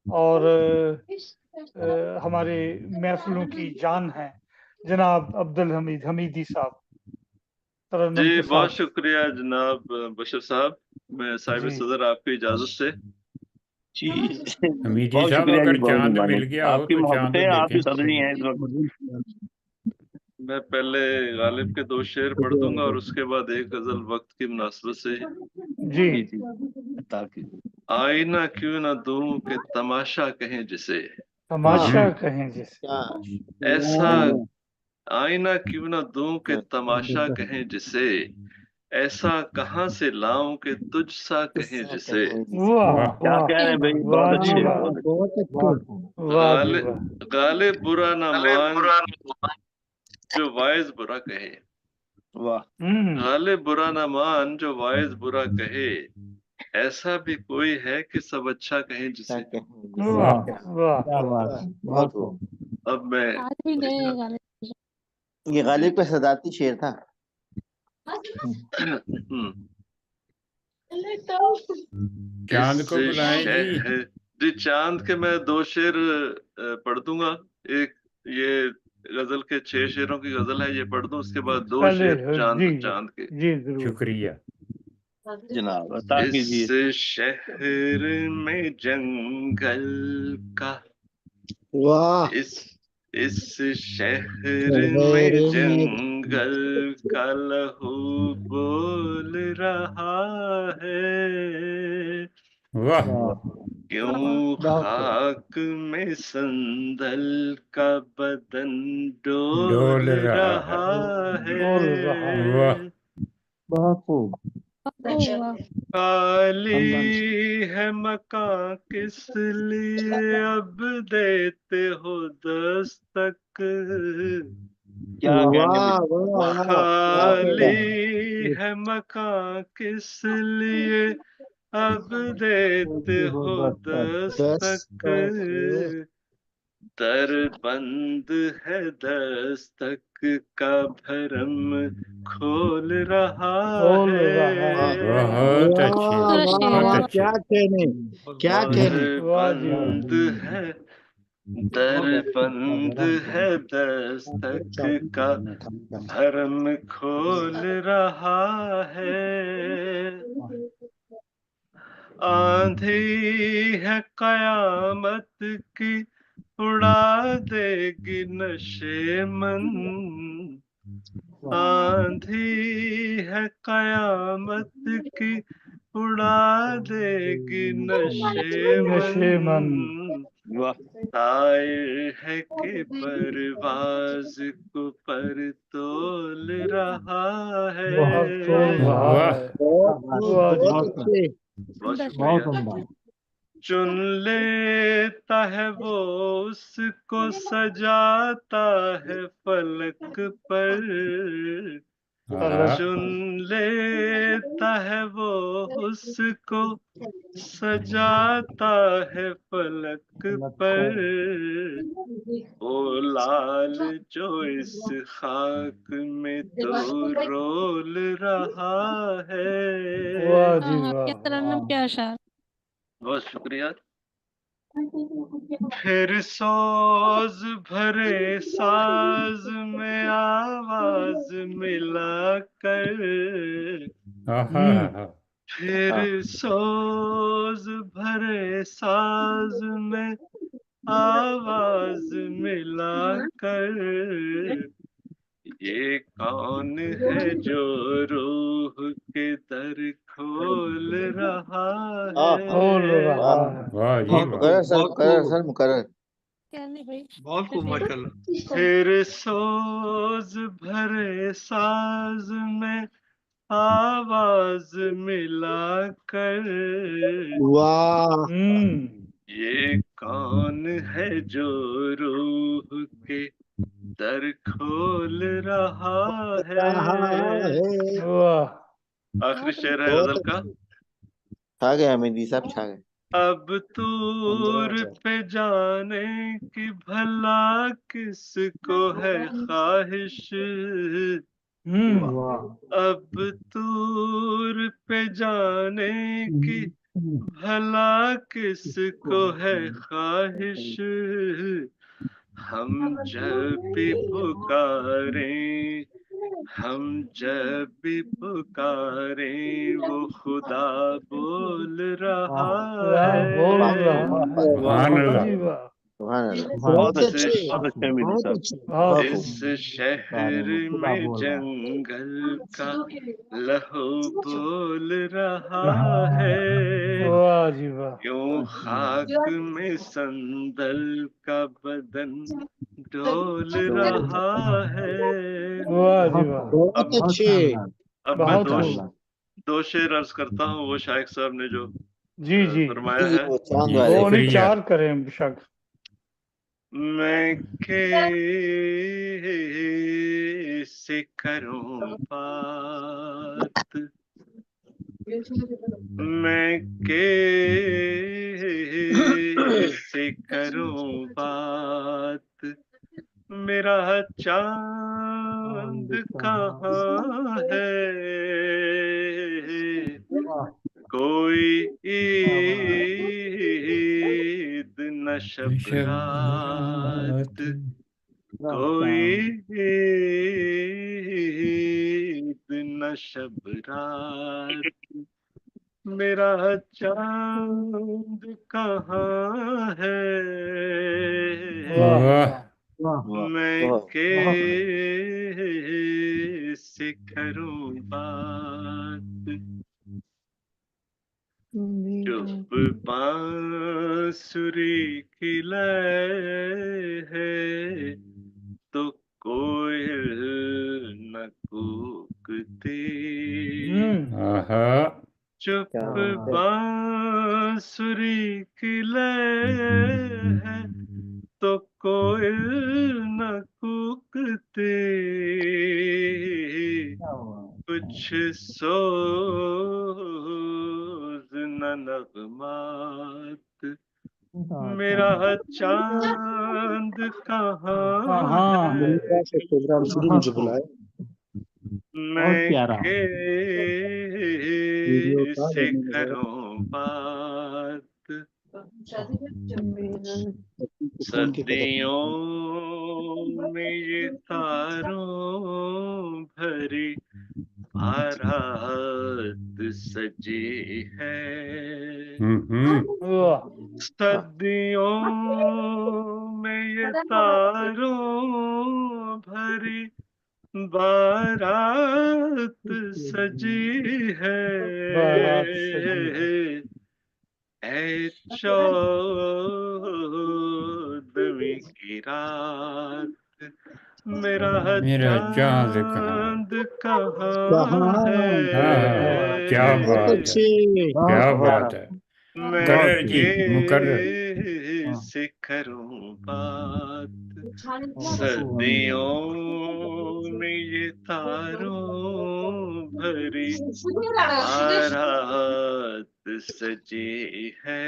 और हमारे महफिलों की जान है। जनाब अब्दुल हमीद हमीदी साहब तरन्नुम जी के बहुत साथ। शुक्रिया जनाब बशर साहब। मैं साहिब जी सदर आपकी इजाजत से जी हमीदी बहुत साहब शुक्रिया जी, अगर बहुत चांद मेहरबानी। मिल गया हो आपकी तो चांद मोहब्बतें आपकी देखें। सदरी हैं इस वक्त। मैं पहले गालिब के 2 शेर पढ़ दूंगा और उसके बाद एक गजल वक्त की मुनासबत से। जी जी ताकि आईना क्यों ना दूं कि तमाशा कहें जिसे, तमाशा कहें जिसे। क्या ऐसा आईना क्यों ना दूं कि तमाशा कहें जिसे, ऐसा कहां से लाऊं कि तुझ सा कहें जिसे। वाह क्या वाह कह रहे हैं भाई, वाह बहुत जी अच्छे वाह, बहुत अच्छे। बहुत अच्छे। वाह जी गालिब वाह। गालिब बुरा न मान जो वाइज बुरा कहे, वाह गालिब बुरा न मान जो वाइज बुरा कहे, ऐसा भी कोई है कि सब अच्छा कहें जिसे। वाह वाह। क्या बात है, बहुत खूब। अब मैं आज भी गए गाने। ये गालिब का सदाती शेर था। हम्म, चांद इस को बुलाएं जी। शहर जी चांद के मैं 2 शेर पढ़ दूंगा। एक ये गजल के 6 शेरों की गजल है, ये पढ़ दूं, उसके बाद 2 पहले शेर चांद जी चांद के। जी जरूर। शुक्रिया। जनाब अता कीजिए। इस शहर में जंगल का, वाह। इस शहर में जंगल का लहू बोल रहा है। वाह क्यों खाक में संदल का बदन डोल डोल रहा है। रहा बोल रहा है। वाह है। बहुत खूब। वाह खाली है मकां किस लिए अब देते हो दस्तक। क्या कहने वाह भाई, वाह वाह, क्या खाली कहना। है मकां किस लिए अब देते हो दस्तक। दस्तक। दर बंद है दस्तक का भरम खोल रहा बोल रहा है। है। बहुत अच्छे वाह खूबसूरत वाह शेर बहुत वाह, है। अच्छे। क्या कहने, क्या दर कहने। वाह जी वाह। बंद है दर बंद है दस्तक का भरम खोल रहा है। आंधी है कयामत की उड़ा देगी नशेमन। आंधी है कयामत की उड़ा देगी नशेमन। नशेमन। वाह शायर है कि परवाज को पर तोल रहा बहुत तोल है। रहा वाह है। बहुत खूब, वाह जी बहुत वाह। अच्छे। बहुत सुंदर शुक्रिया। चुन लेता है वो उसको सजाता है फलक पर। हाँ चुन लेता है वो उसको सजाता है फलक पर। वो लाल जो इस खाक में तो रोल रहा है। वाह जी हाँ वाह क्या वाह। तरन्नुम क्या अशार। बहुत शुक्रिया। फिर सोज भरे साज में आवाज मिला कर, फिर सोज भरे साज में आवाज मिला कर, ये कौन है जो रूह के दर खोल रहा है। वाह जी वाह। मुकर्रर सर मुकर्रर। बहुत खूब माशाल्लाह। फिर सोज भरे साज में आवाज मिला कर, वाह। ये कौन है जो रूह के दर खोल रहा है। आखिरी शेर है गजल का। छा गए हमीदी साहब, छा गए। अब दूर पे जाने की भला किसको है ख्वाहिश, अब दूर पे जाने की भला किसको है ख्वाहिश, हम जब भी पुकारें, हम जब भी पुकारें वो खुदा बोल रहा है। बहुत अच्छे, बहुत अच्छे मेरी साहब। इस शहर में जंगल का लहू बोल रहा है, क्यों खाक में संदल का बदन डोल रहा है। बहुत अच्छे। अब मैं दो शेर अर्ज करता हूँ, वो शाइख साहब ने जो फरमाया है। वो नहीं, 4 करें बेशक। मैं से करूं बात, मैं से करूं बात, मेरा चांद कहाँ है, कोई ईद न शब रात, कोई ईद न शब रात, मेरा चांद कहाँ है, मैं से करूं बात। चुप बांसुरी की लय है तो कोयल न कूकती, चुप बांसुरी की लय है तो कोयल न कूकती, कुछ सोज न नगमात, मेरा चांद कहाँ है, प्रोग्राम शुरू मुझे बुलाए। मैं से करूं बात। सदियों में ये तारों भरी बारात सजी है, सदियों में ये तारों भरी बारात सजी है, ऐ चौदहवीं की रात, मेरा चांद कहाँ है। क्या बात है, क्या बात है। मैं से करूं बात, सदियों में ये तारों भरी बारात सजी है,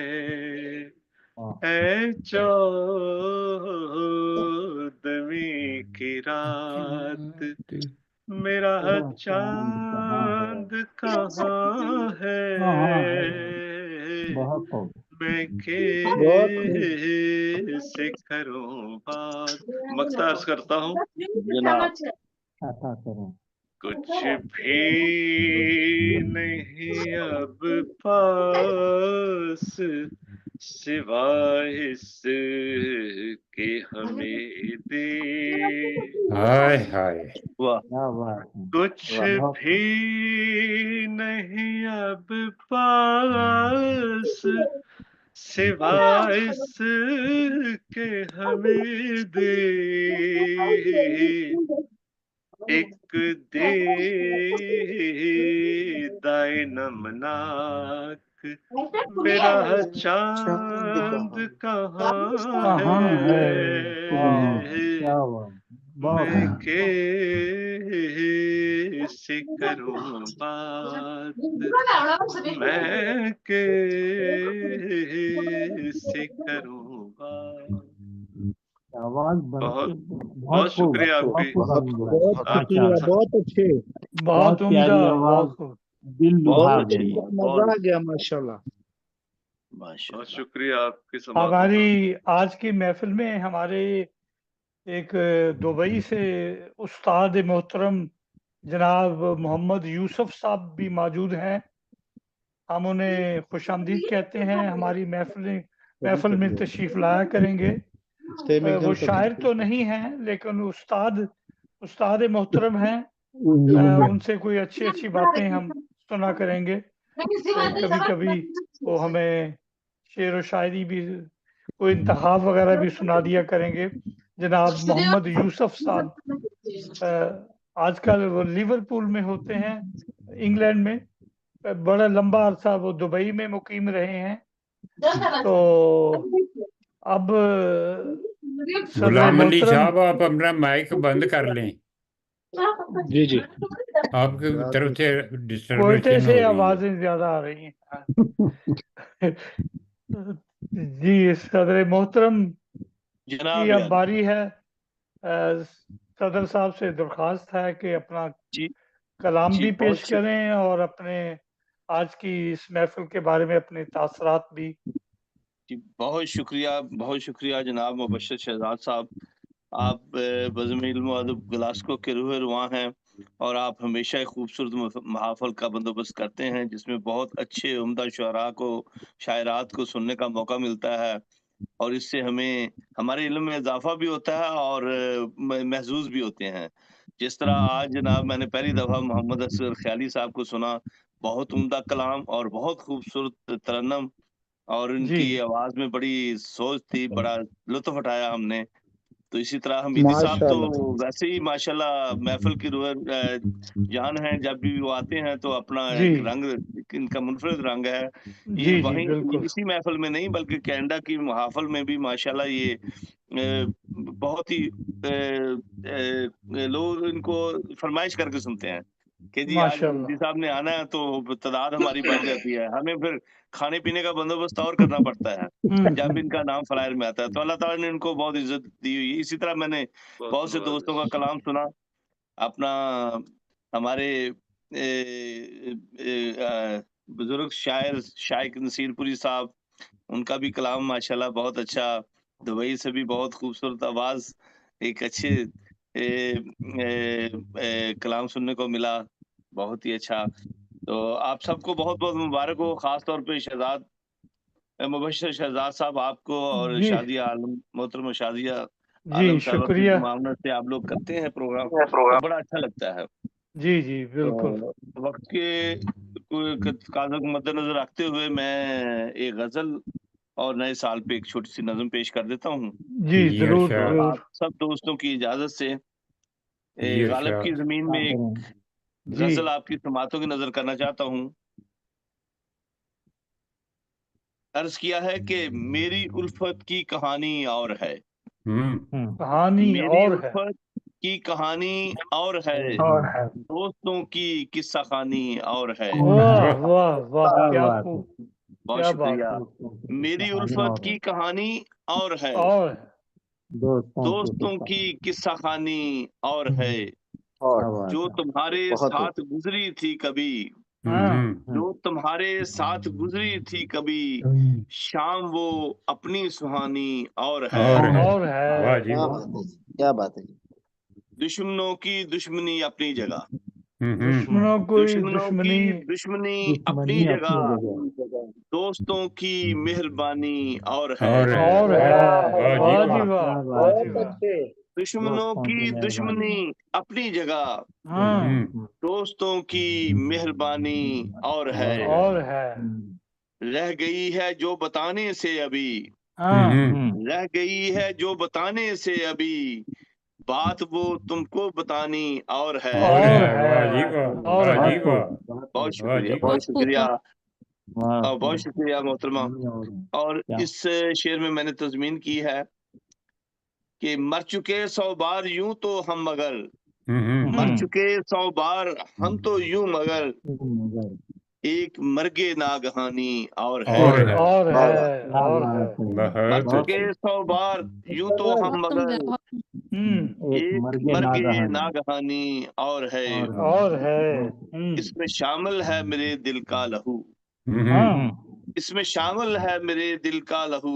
ऐ चौदहवीं की रात, मेरा चांद कहाँ है। मैं के से करूं बात। मक्ता अर्ज करता हूँ जनाब। ऐसा करें। कुछ भी नहीं अब पास सिवाय इसके हमें दे। हाय हाय वाह क्या बात है, कुछ वाह बहुत भी नहीं अब पास सिवाय इसके हमें दे। एक दे दाए नमनाक मेरा चांद कहाँ कहाँ है? क्या है। बात, बहुत मैं बढ़िया। के से करूं बात, मैं के से करूं बात। आवाज बहुत बहुत बहुत खूब, शुक्रिया आपकी। बहुत बहुत अच्छा, शुक्रिया, बहुत अच्छे, बहुत प्यारी उम्दा, आवाज, बहुत खूब। दिल लुभा बहुत गई। अच्छी, मजा आ गया माशाल्लाह। बहुत माशाल्लाह। शुक्रिया आपकी समातों का। हमारी आज की महफिल में हमारे एक दुबई से उस्ताद मोहतरम जनाब मोहम्मद यूसुफ साहब भी मौजूद हैं। हम उन्हें खुशामदीद कहते हैं। हमारी महफिल में तशरीफ लाया करेंगे। वो शायर तो नहीं हैं, लेकिन उस्ताद मोहतरम हैं। उनसे कोई अच्छी अच्छी बातें हम सुना करेंगे। कभी कभी वो हमें शेर व शायरी भी, कोई इंतखाब वगैरह भी सुना दिया करेंगे। जनाब मोहम्मद यूसुफ साहब आजकल वो लिवरपूल में होते हैं, इंग्लैंड में। बड़ा लंबा अरसा वो दुबई में मुकीम रहे हैं। तो अब सदर गुलाम अली मोहतरम, साहब, आप अपना माइक बंद कर लें। जी जी, आपकी तरफ से कोयटे डिस्टर्बेशन से हो रही है। आवाजें ज्यादा आ रही हैं। जी, सदर मोहतरम की जनाब अब याद बारी है। सदर साहब से दरख्वास्त है कि अपना जी कलाम जी भी बहुत पेश करें और अपने आज की इस महफिल के बारे में अपने तासरात भी। जी बहुत शुक्रिया जनाब मुबश्शिर शहजाद साहब। आप बज़्म इल्म व अदब ग्लासगो के रूह रुआं हैं और आप हमेशा एक खूबसूरत महाफल का बंदोबस्त करते हैं जिसमें बहुत अच्छे उम्दा शुअरा को, शायरात को सुनने का मौका मिलता है और इससे हमें हमारे इल्म में इजाफा भी होता है और महजूज भी होते हैं। जिस तरह आज जनाब मैंने पहली दफ़ा मोहम्मद असगर ख्याली साहब को सुना, बहुत उम्दा कलाम और बहुत खूबसूरत तरन्नम और जी उनकी आवाज़ में बड़ी सोच थी, बड़ा लुत्फ़ उठाया हमने। तो इसी तरह हमीदी साहब तो माशाल्लाह। वैसे ही माशाल्लाह महफ़िल की रूह जान हैं, जब भी वो आते हैं तो अपना जी एक रंग, इनका मुनफ़रिद रंग है। ये जी जी वहीं बिल्कुल। इसी महफ़िल में नहीं बल्कि कनाडा की महाफ़िल में भी माशाल्लाह ये बहुत ही लोग इनको फ़रमाइश करके सुनते हैं कि जी आज हमीदी माशाल्लाह। साहब ने आना है तो तादाद हमारी बढ़ जाती है। हमें फिर खाने-पीने का बंदोबस्त और करना पड़ता है, जब इनका नाम फ़्लायर में आता है। तो अल्लाह ताला ने इनको बहुत इज़्ज़त दी हुई है। इसी तरह मैंने बहुत बहुत से दोस्तों का नवाजिश। कलाम सुना। अपना हमारे बुज़ुर्ग शायर शाइख नसीरपुरी साहब, उनका भी कलाम माशाल्लाह बहुत अच्छा, दुबई से भी बहुत खूबसूरत आवाज़, एक अच्छे कलाम सुनने को मिला, बहुत ही अच्छा। तो आप सबको बहुत-बहुत मुबारक हो, ख़ास तौर पे शहज़ाद मुबश्शिर शहज़ाद साहब आपको और जी शादिया आलम मोहतरमा शादिया जी आलम साहबा की शुक्रिया। मामनत से आप लोग करते हैं प्रोग्राम, तो बड़ा अच्छा लगता है। जी जी बिल्कुल। तो वक़्त के तकाज़ा को मद्देनज़र रखते हुए मैं एक ग़ज़ल और नए साल पे एक छोटी-सी नज़्म पेश कर देता हूँ। जी जी जरूर तो इरशाद, आप जरूर। सब दोस्तों की इजाज़त से जी गालिब की इरशाद। ज़मीन में एक जी ग़ज़ल आपकी समातों की नज़र करना चाहता हूँ। अर्ज़ किया है कि मेरी उल्फ़त की कहानी और है। कहानी मेरी और है। उल्फ़त की कहानी और है, और है। दोस्तों की किस्सा ख़ानी और है। वाह वाह वाह, क्या क्या बात है, खूब, बहुत क्या बात शुक्रिया। है। दोस्तों की मेरी कहानी उल्फ़त और है, की कहानी और है, और है। दोस्तों की दोस्तों किस्सा, की किस्सा ख़ानी और है, क्या बात जो है, तुम्हारे बहुत साथ गुज़री थी कभी, जो तुम्हारे साथ गुजरी थी कभी शाम वो अपनी सुहानी और है। वाह जी क्या वाह। बात है जी, क्या बात है जी। दुश्मनों की दुश्मनी अपनी जगह, दुश्मनों की दुश्मनों की दुश्मनी दुश्मनी अपनी जगह, दोस्तों की मेहरबानी और है। और है। वाह जी वाह वाह। जी वाह, वाह जी वाह। दुश्मनों की दुश्मनी अपनी जगह, हाँ, दोस्तों की मेहरबानी और है। और है। रह गई है जो बताने से अभी, हाँ, रह गई है जो बताने से अभी, बात वो तुमको बतानी और है। और है। वाह जी वाह। और वाह है। जी वाह। बहुत वाह शुक्रिया, जी वाह। बहुत शुक्रिया, वाह बहुत शुक्रिया मोहतरमा। और क्या? इस शेर में मैंने तज़मीन की है कि मर चुके 100 बार यूं तो हम मगर, मर चुके 100 बार हम तो यूं मगर, एक मर्गे नागहानी और है। और है। और वाह वाह, है। और है। मर बहुत चुके 100 बार यूं तो हम बहुत मगर, सुंदर, बहुत एक एक मर्गे मर्गे नागहानी नागहानी और है। और है। इसमें शामिल है मेरे दिल का लहू, हाँ, इसमें शामिल है मेरे दिल का लहू,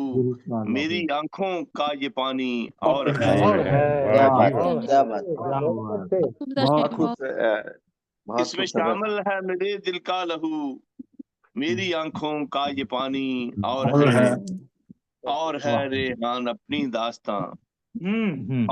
मेरी आंखों का ये पानी और है। और है। क्या वाह जी बात वाह। है, क्या बात है। खूबसूरत बहुत शेर, खूब, बहुत बहुत इसमें खूब सदर शामिल साहब। है मेरे दिल का लहू, मेरी आंखों का ये पानी और और है। है। और है रेहान अपनी दास्तां,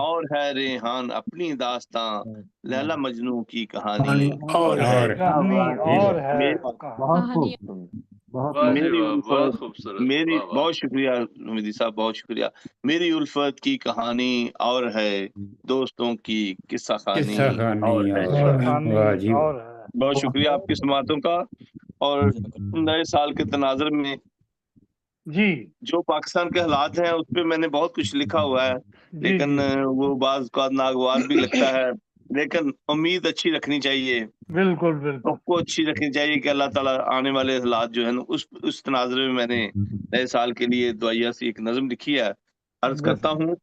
और है रेहान अपनी दास्तां, लैला मजनू की कहानी और है। कहानी और है। मेरी कहानी। वाह जी मेरी वाह, बहुत उल्फत, खूबसूरत। मेरी वाह वाह। बहुत शुक्रिया नवीदी साहब, बहुत शुक्रिया। मेरी उल्फत की कहानी और है, दोस्तों की किस्सा खानी किस्सा खानी और है। और है। कहानी वाह जी वाह। और है। बहुत शुक्रिया आपकी समातों का। और नए साल के तनाजर में जी जो पाकिस्तान के हालात हैं उस पे मैंने बहुत कुछ लिखा हुआ है, जी लेकिन जी, वो बाज का नागवार भी लगता है। लेकिन उम्मीद अच्छी रखनी चाहिए, बिल्कुल बिल्कुल। सबको अच्छी रखनी चाहिए कि अल्लाह ताला आने वाले हालात जो है ना, उस तनाजरे में मैंने नए साल के लिए दुआया सी एक नज्म लिखी है। अर्ज करता हूँ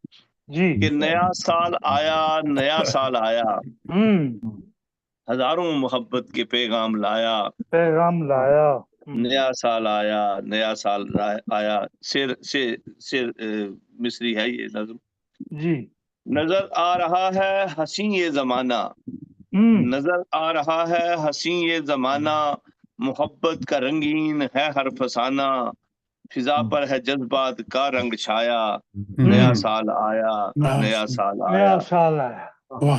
जी। कि नया साल आया, नया साल आया, हजारों मोहब्बत के पैगाम लाया। पैगाम लाया। नया साल आया, नया साल आया। शेर मिस्री है ये नज्म। जी। नजर आ रहा है हसी ये जमाना, नजर आ रहा है हसी ये जमाना, मोहब्बत का रंगीन है हर फसाना, फिजा पर है जज्बात का रंग छाया। नया साल आया, नया साल नया आया। साल आया।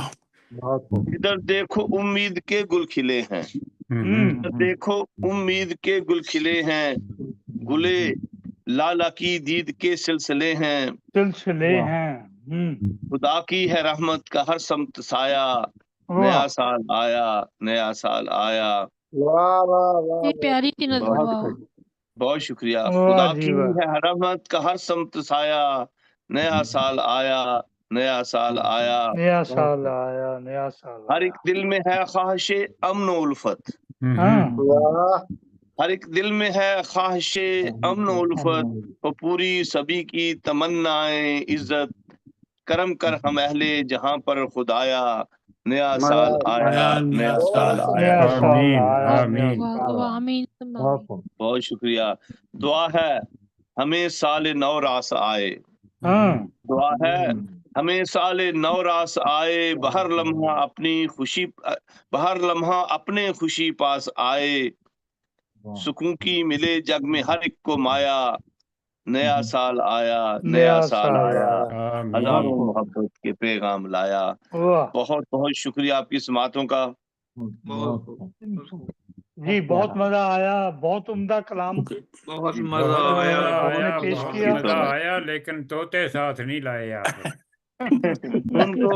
इधर देखो उम्मीद के गुल खिले हैं, इधर देखो उम्मीद के गुल खिले हैं, गुले लाला की दीद के सिलसिले हैं। सिलसिले हैं। खुदा की है रहमत का हर समत साया, नया वाह, साल आया, नया साल आया। वाह वाह वाह ये वाह। प्यारी सी नज्म, बहुत वाह। बहुत शुक्रिया। वाह खुदा जी की वाह। है रहमत का हर समत साया, नया साल आया, नया साल आया। नया साल आया, नया साल हर आया। एक दिल में है ख्वाहिश अमन व उल्फत, हाँ, वाह हर एक दिल में है ख्वाहिश अमन व उल्फत, और पूरी सभी की तमन्नाएं इज्जत, करम कर हम अहले जहां पर खुदाया। नया साल आया, नया साल आया। नया साल आमीन आया, नया आमीन। वाह साल वाह, आया। आमीन सुम्मा आमीन। बहुत शुक्रिया। दुआ है हमें साल नौ रास आए, हाँ, दुआ है हमें साल नौ रास आए, बहर लम्हा अपनी खुशी, बहर लम्हा अपने खुशी पास आए, सुकून की मिले जग में हर एक को माया। नया साल आया, नया नया साल साल आया, आया। हजारों आमीन। मोहब्बत के पैगाम लाया। वाह बहुत बहुत शुक्रिया आपकी समातों का। बहुत जी, बहुत मजा आया, बहुत उम्दा कलाम बहुत जी मजा बहुत आया, मजा आपने आया, पेश बहुत किया। मजा आया, लेकिन तोते साथ नहीं लाए आप। उनको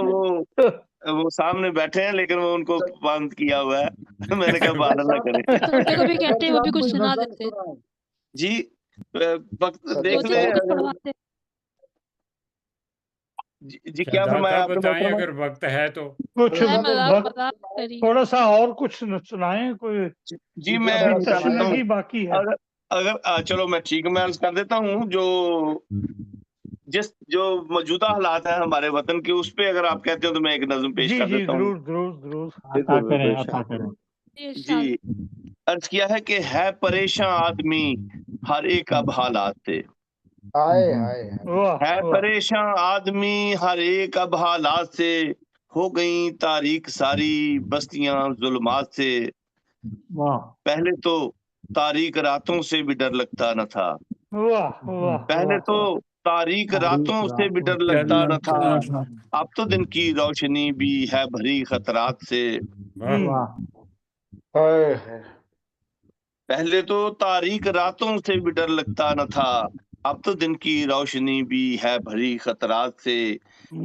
वो सामने बैठे हैं, लेकिन वो उनको बंद किया हुआ है। मैंने कहा बात ना करें। तोते को भी कहते हैं, वो भी कुछ सुना देते। जी वक्त देख तोते ले। को कुछ पढ़वाते। जी क्या शहजादा फरमाया आपने बताएं मोहतरमा? अगर वक्त है तो। कुछ मैं मजाक वक्त, मजाक करी। थोड़ा सा और कुछ सुनाएं कोई, जी मैं अभी अर्ज कर देता हूँ। तशनगी बाकी है। अगर अगर चलो मैं ठीक है, मैं अर्ज कर देता हूँ। जो मौजूदा हालात हैं हमारे वतन के, उस पे अगर आप कहते हो तो मैं एक नज्म पेश जी कर जी, देता हूँ। जरूर जरूर जरूर। बिल्कुल बिल्कुल, अता करें। जी, अर्ज किया है कि है परेशान आदमी हर एक अब हालात से। हाय हाय है परेशान आदमी हर एक अब हालात से, हो गई तारीख सारी बस्तियां जुल्मात से। पहले तो तारीख रातों से भी डर लगता न था, पहले तो तारीख रातों से भी डर लगता न था, अब तो दिन की रोशनी भी है भरी खतरात से। पहले तो तारीख रातों से भी डर लगता न था, अब तो दिन की रोशनी भी है भरी खतरात से।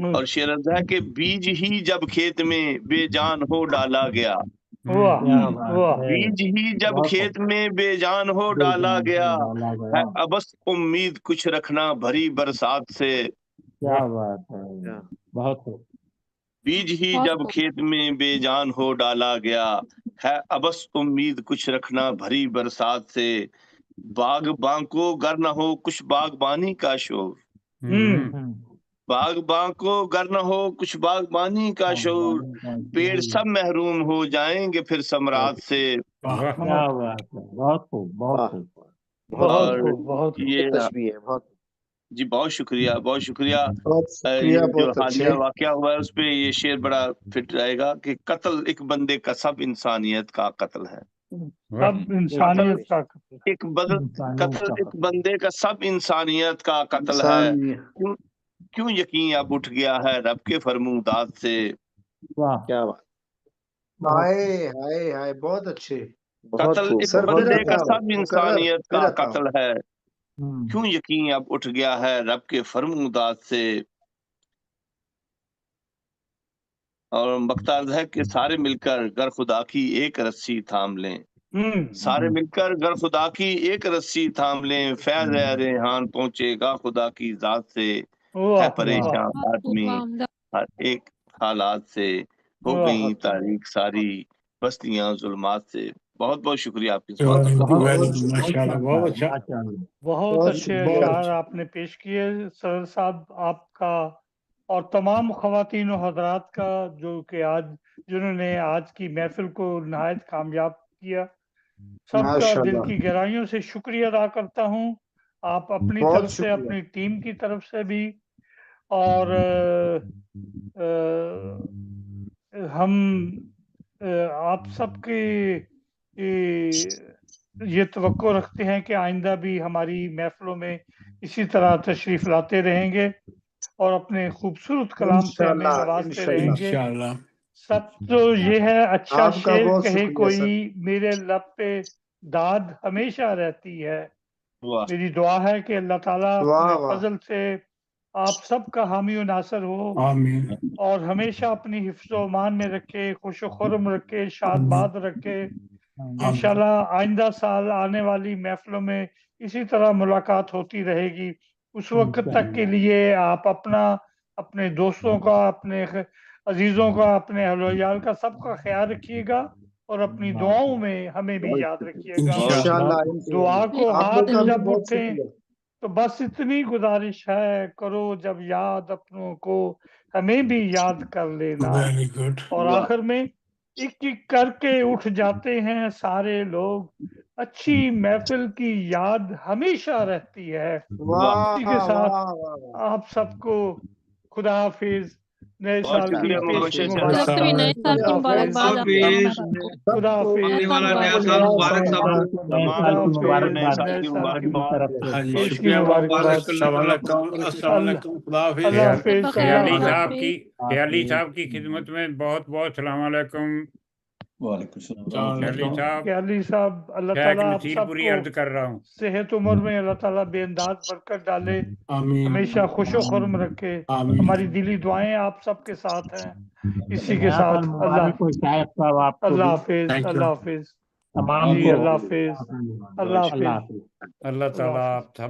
और शेर अर्ज है कि बीज ही जब खेत में बेजान हो डाला गया, बीज ही जब खेत में बेजान हो डाला गया, है अबस उम्मीद कुछ रखना भरी बरसात से। क्या बात है, बहुत खूब। बीज ही जब खेत में बेजान हो डाला गया, है अबस उम्मीद कुछ रखना भरी बरसात से। बागबान को गर न हो कुछ बागबानी का शौर, बागबान को गर न हो कुछ बागबानी का शौर, पेड़ सब महरूम हो जाएंगे फिर सम्राट से। क्या बात है, बहुत खूब, बहुत खूब। और बहुत ये तशबीह है, बहुत जी बहुत शुक्रिया, बहुत शुक्रिया। शुक्रिया, ये जो बहुत हालिया अच्छे। वाकया हुआ है उस पे ये शेर बड़ा फिट रहेगा कि कत्ल एक बंदे का सब इंसानियत का कत्ल है। सब इंसानियत का कत्ल एक बंदे का सब इंसानियत का कत्ल है। क्यों क्यों यकीन अब उठ गया है रब के फरमूदात से। क्या बात, हाय हाय हाय, बहुत अच्छे। कत्ल एक सर फिर बंदे का आता सब इंसानियत फिर का आता कत्ल है, क्यों यकीन अब उठ गया है रब के फरमूदात से। और मकताद है कि सारे मिलकर गर खुदा की एक रस्सी थाम लें, सारे मिलकर गर खुदा की एक रस्सी थाम लें, फैज रेहान पहुंचेगा खुदा की जात से। है परेशान आदमी हर एक हालात से, हो गई तारीख सारी बस्तियां जुल्मात से। बहुत बहुत शुक्रिया आपकी माशाल्लाह, बहुत अच्छा, बहुत बहुत अच्छे बहुत अशार आपने पेश किए सदर साहब, आपका और तमाम ख़वातीन और हज़रात का जो कि आज जिन्होंने आज की महफिल को नहायत कामयाब किया, सबका दिल माशाल्लाह, की गहराइयों से शुक्रिया अदा करता हूँ। आप अपनी बहुत तरफ से, शुक्रिया। अपनी टीम की तरफ से भी, और हम आप सबके ये तवक्को रखते हैं कि आइंदा भी हमारी महफिलों में इसी तरह तशरीफ लाते रहेंगे और अपने खूबसूरत कलाम से हमें इंशाल्लाह नवाजते इंशाल्लाह। रहेंगे। सब तो ये है, अच्छा आपका शेर बहुत कहे शुक्रिया सर। कोई, मेरे लब पे दाद हमेशा रहती है। वाह मेरी दुआ है कि अल्लाह ताला वाह अपने वाह, फजल से आप सबका हामी और नासर हो आमीन। और हमेशा अपनी हिफ्ज़ मान में रखे, खुश खुर्म रखे, शादबाद रखे। इंशाल्लाह आइंदा साल आने वाली महफिलों में इसी तरह मुलाकात होती रहेगी। उस वक्त तक के लिए आप अपना, अपने दोस्तों का, अपने अजीजों का, अपने अहल-ओ-याल का, सबका ख्याल रखिएगा और अपनी दुआओं में हमें भी याद रखिएगा। इंशाल्लाह दुआ इंशाल्लाह। को आप लोग हाथ का भी जब बहुत उठे शुक्रिया। तो बस इतनी गुजारिश है, करो जब याद अपनों को, हमें भी याद कर लेना। Very good. और वाह आखिर में एक एक करके उठ जाते हैं सारे लोग, अच्छी महफिल की याद हमेशा रहती है। वाह, इसी के वाह साथ वाह वाह वाह, आप सबको खुदा हाफिज, नए बहुत साल की शुक्रिया पेश मुबशर तरफ साहब। से भी नए साल की खुदा हाफिज, मुबारकबाद आपको हाफिज, खुदा हाफिज, आने वाला नया नया साल साल मुबारक मुबारक सबको। नए खुदा साल की हाफिज, मुबारकबाद नए साल नए की साल की मेरी तरफ से। हाँ जी, पेश की शुक्रिया बहुत बहुत। मुबारकबाद। अस्सलाम वालेकुम, अस्सलाम वालेकुम, खुदा हाफिज। अल्लाह हाफिज, अल्लाह ख्याली हाफिज। साहब की ख्याली साहब की खिदमत में बहुत बहुत सलाम अलैकुम। वालेकुम सलाम। ख्याली साहब, ख्याली साहब, अल्लाह शेख ताला आप नसीरपुरी सबको अर्ज कर रहा हूँ। सेहत उम्र में अल्लाह ताला बेअंदाज बरकत डाले, आमीन हमेशा खुशो खुर्म रखे। आमीन। हमारी दिली दुआएं आप सबके साथ हैं। इसी के नया साल साथ मुबारक हो शायद साहब आपको अल्लाह भी, हाफिज, थैंक यू। अल्लाह हाफिज तमाम जी, को। अल्लाह हाफिज, अल्लाह अल्लाह हाफिज, हाफिज। अल्लाह अल्लाह ताला हाफिज। आप सब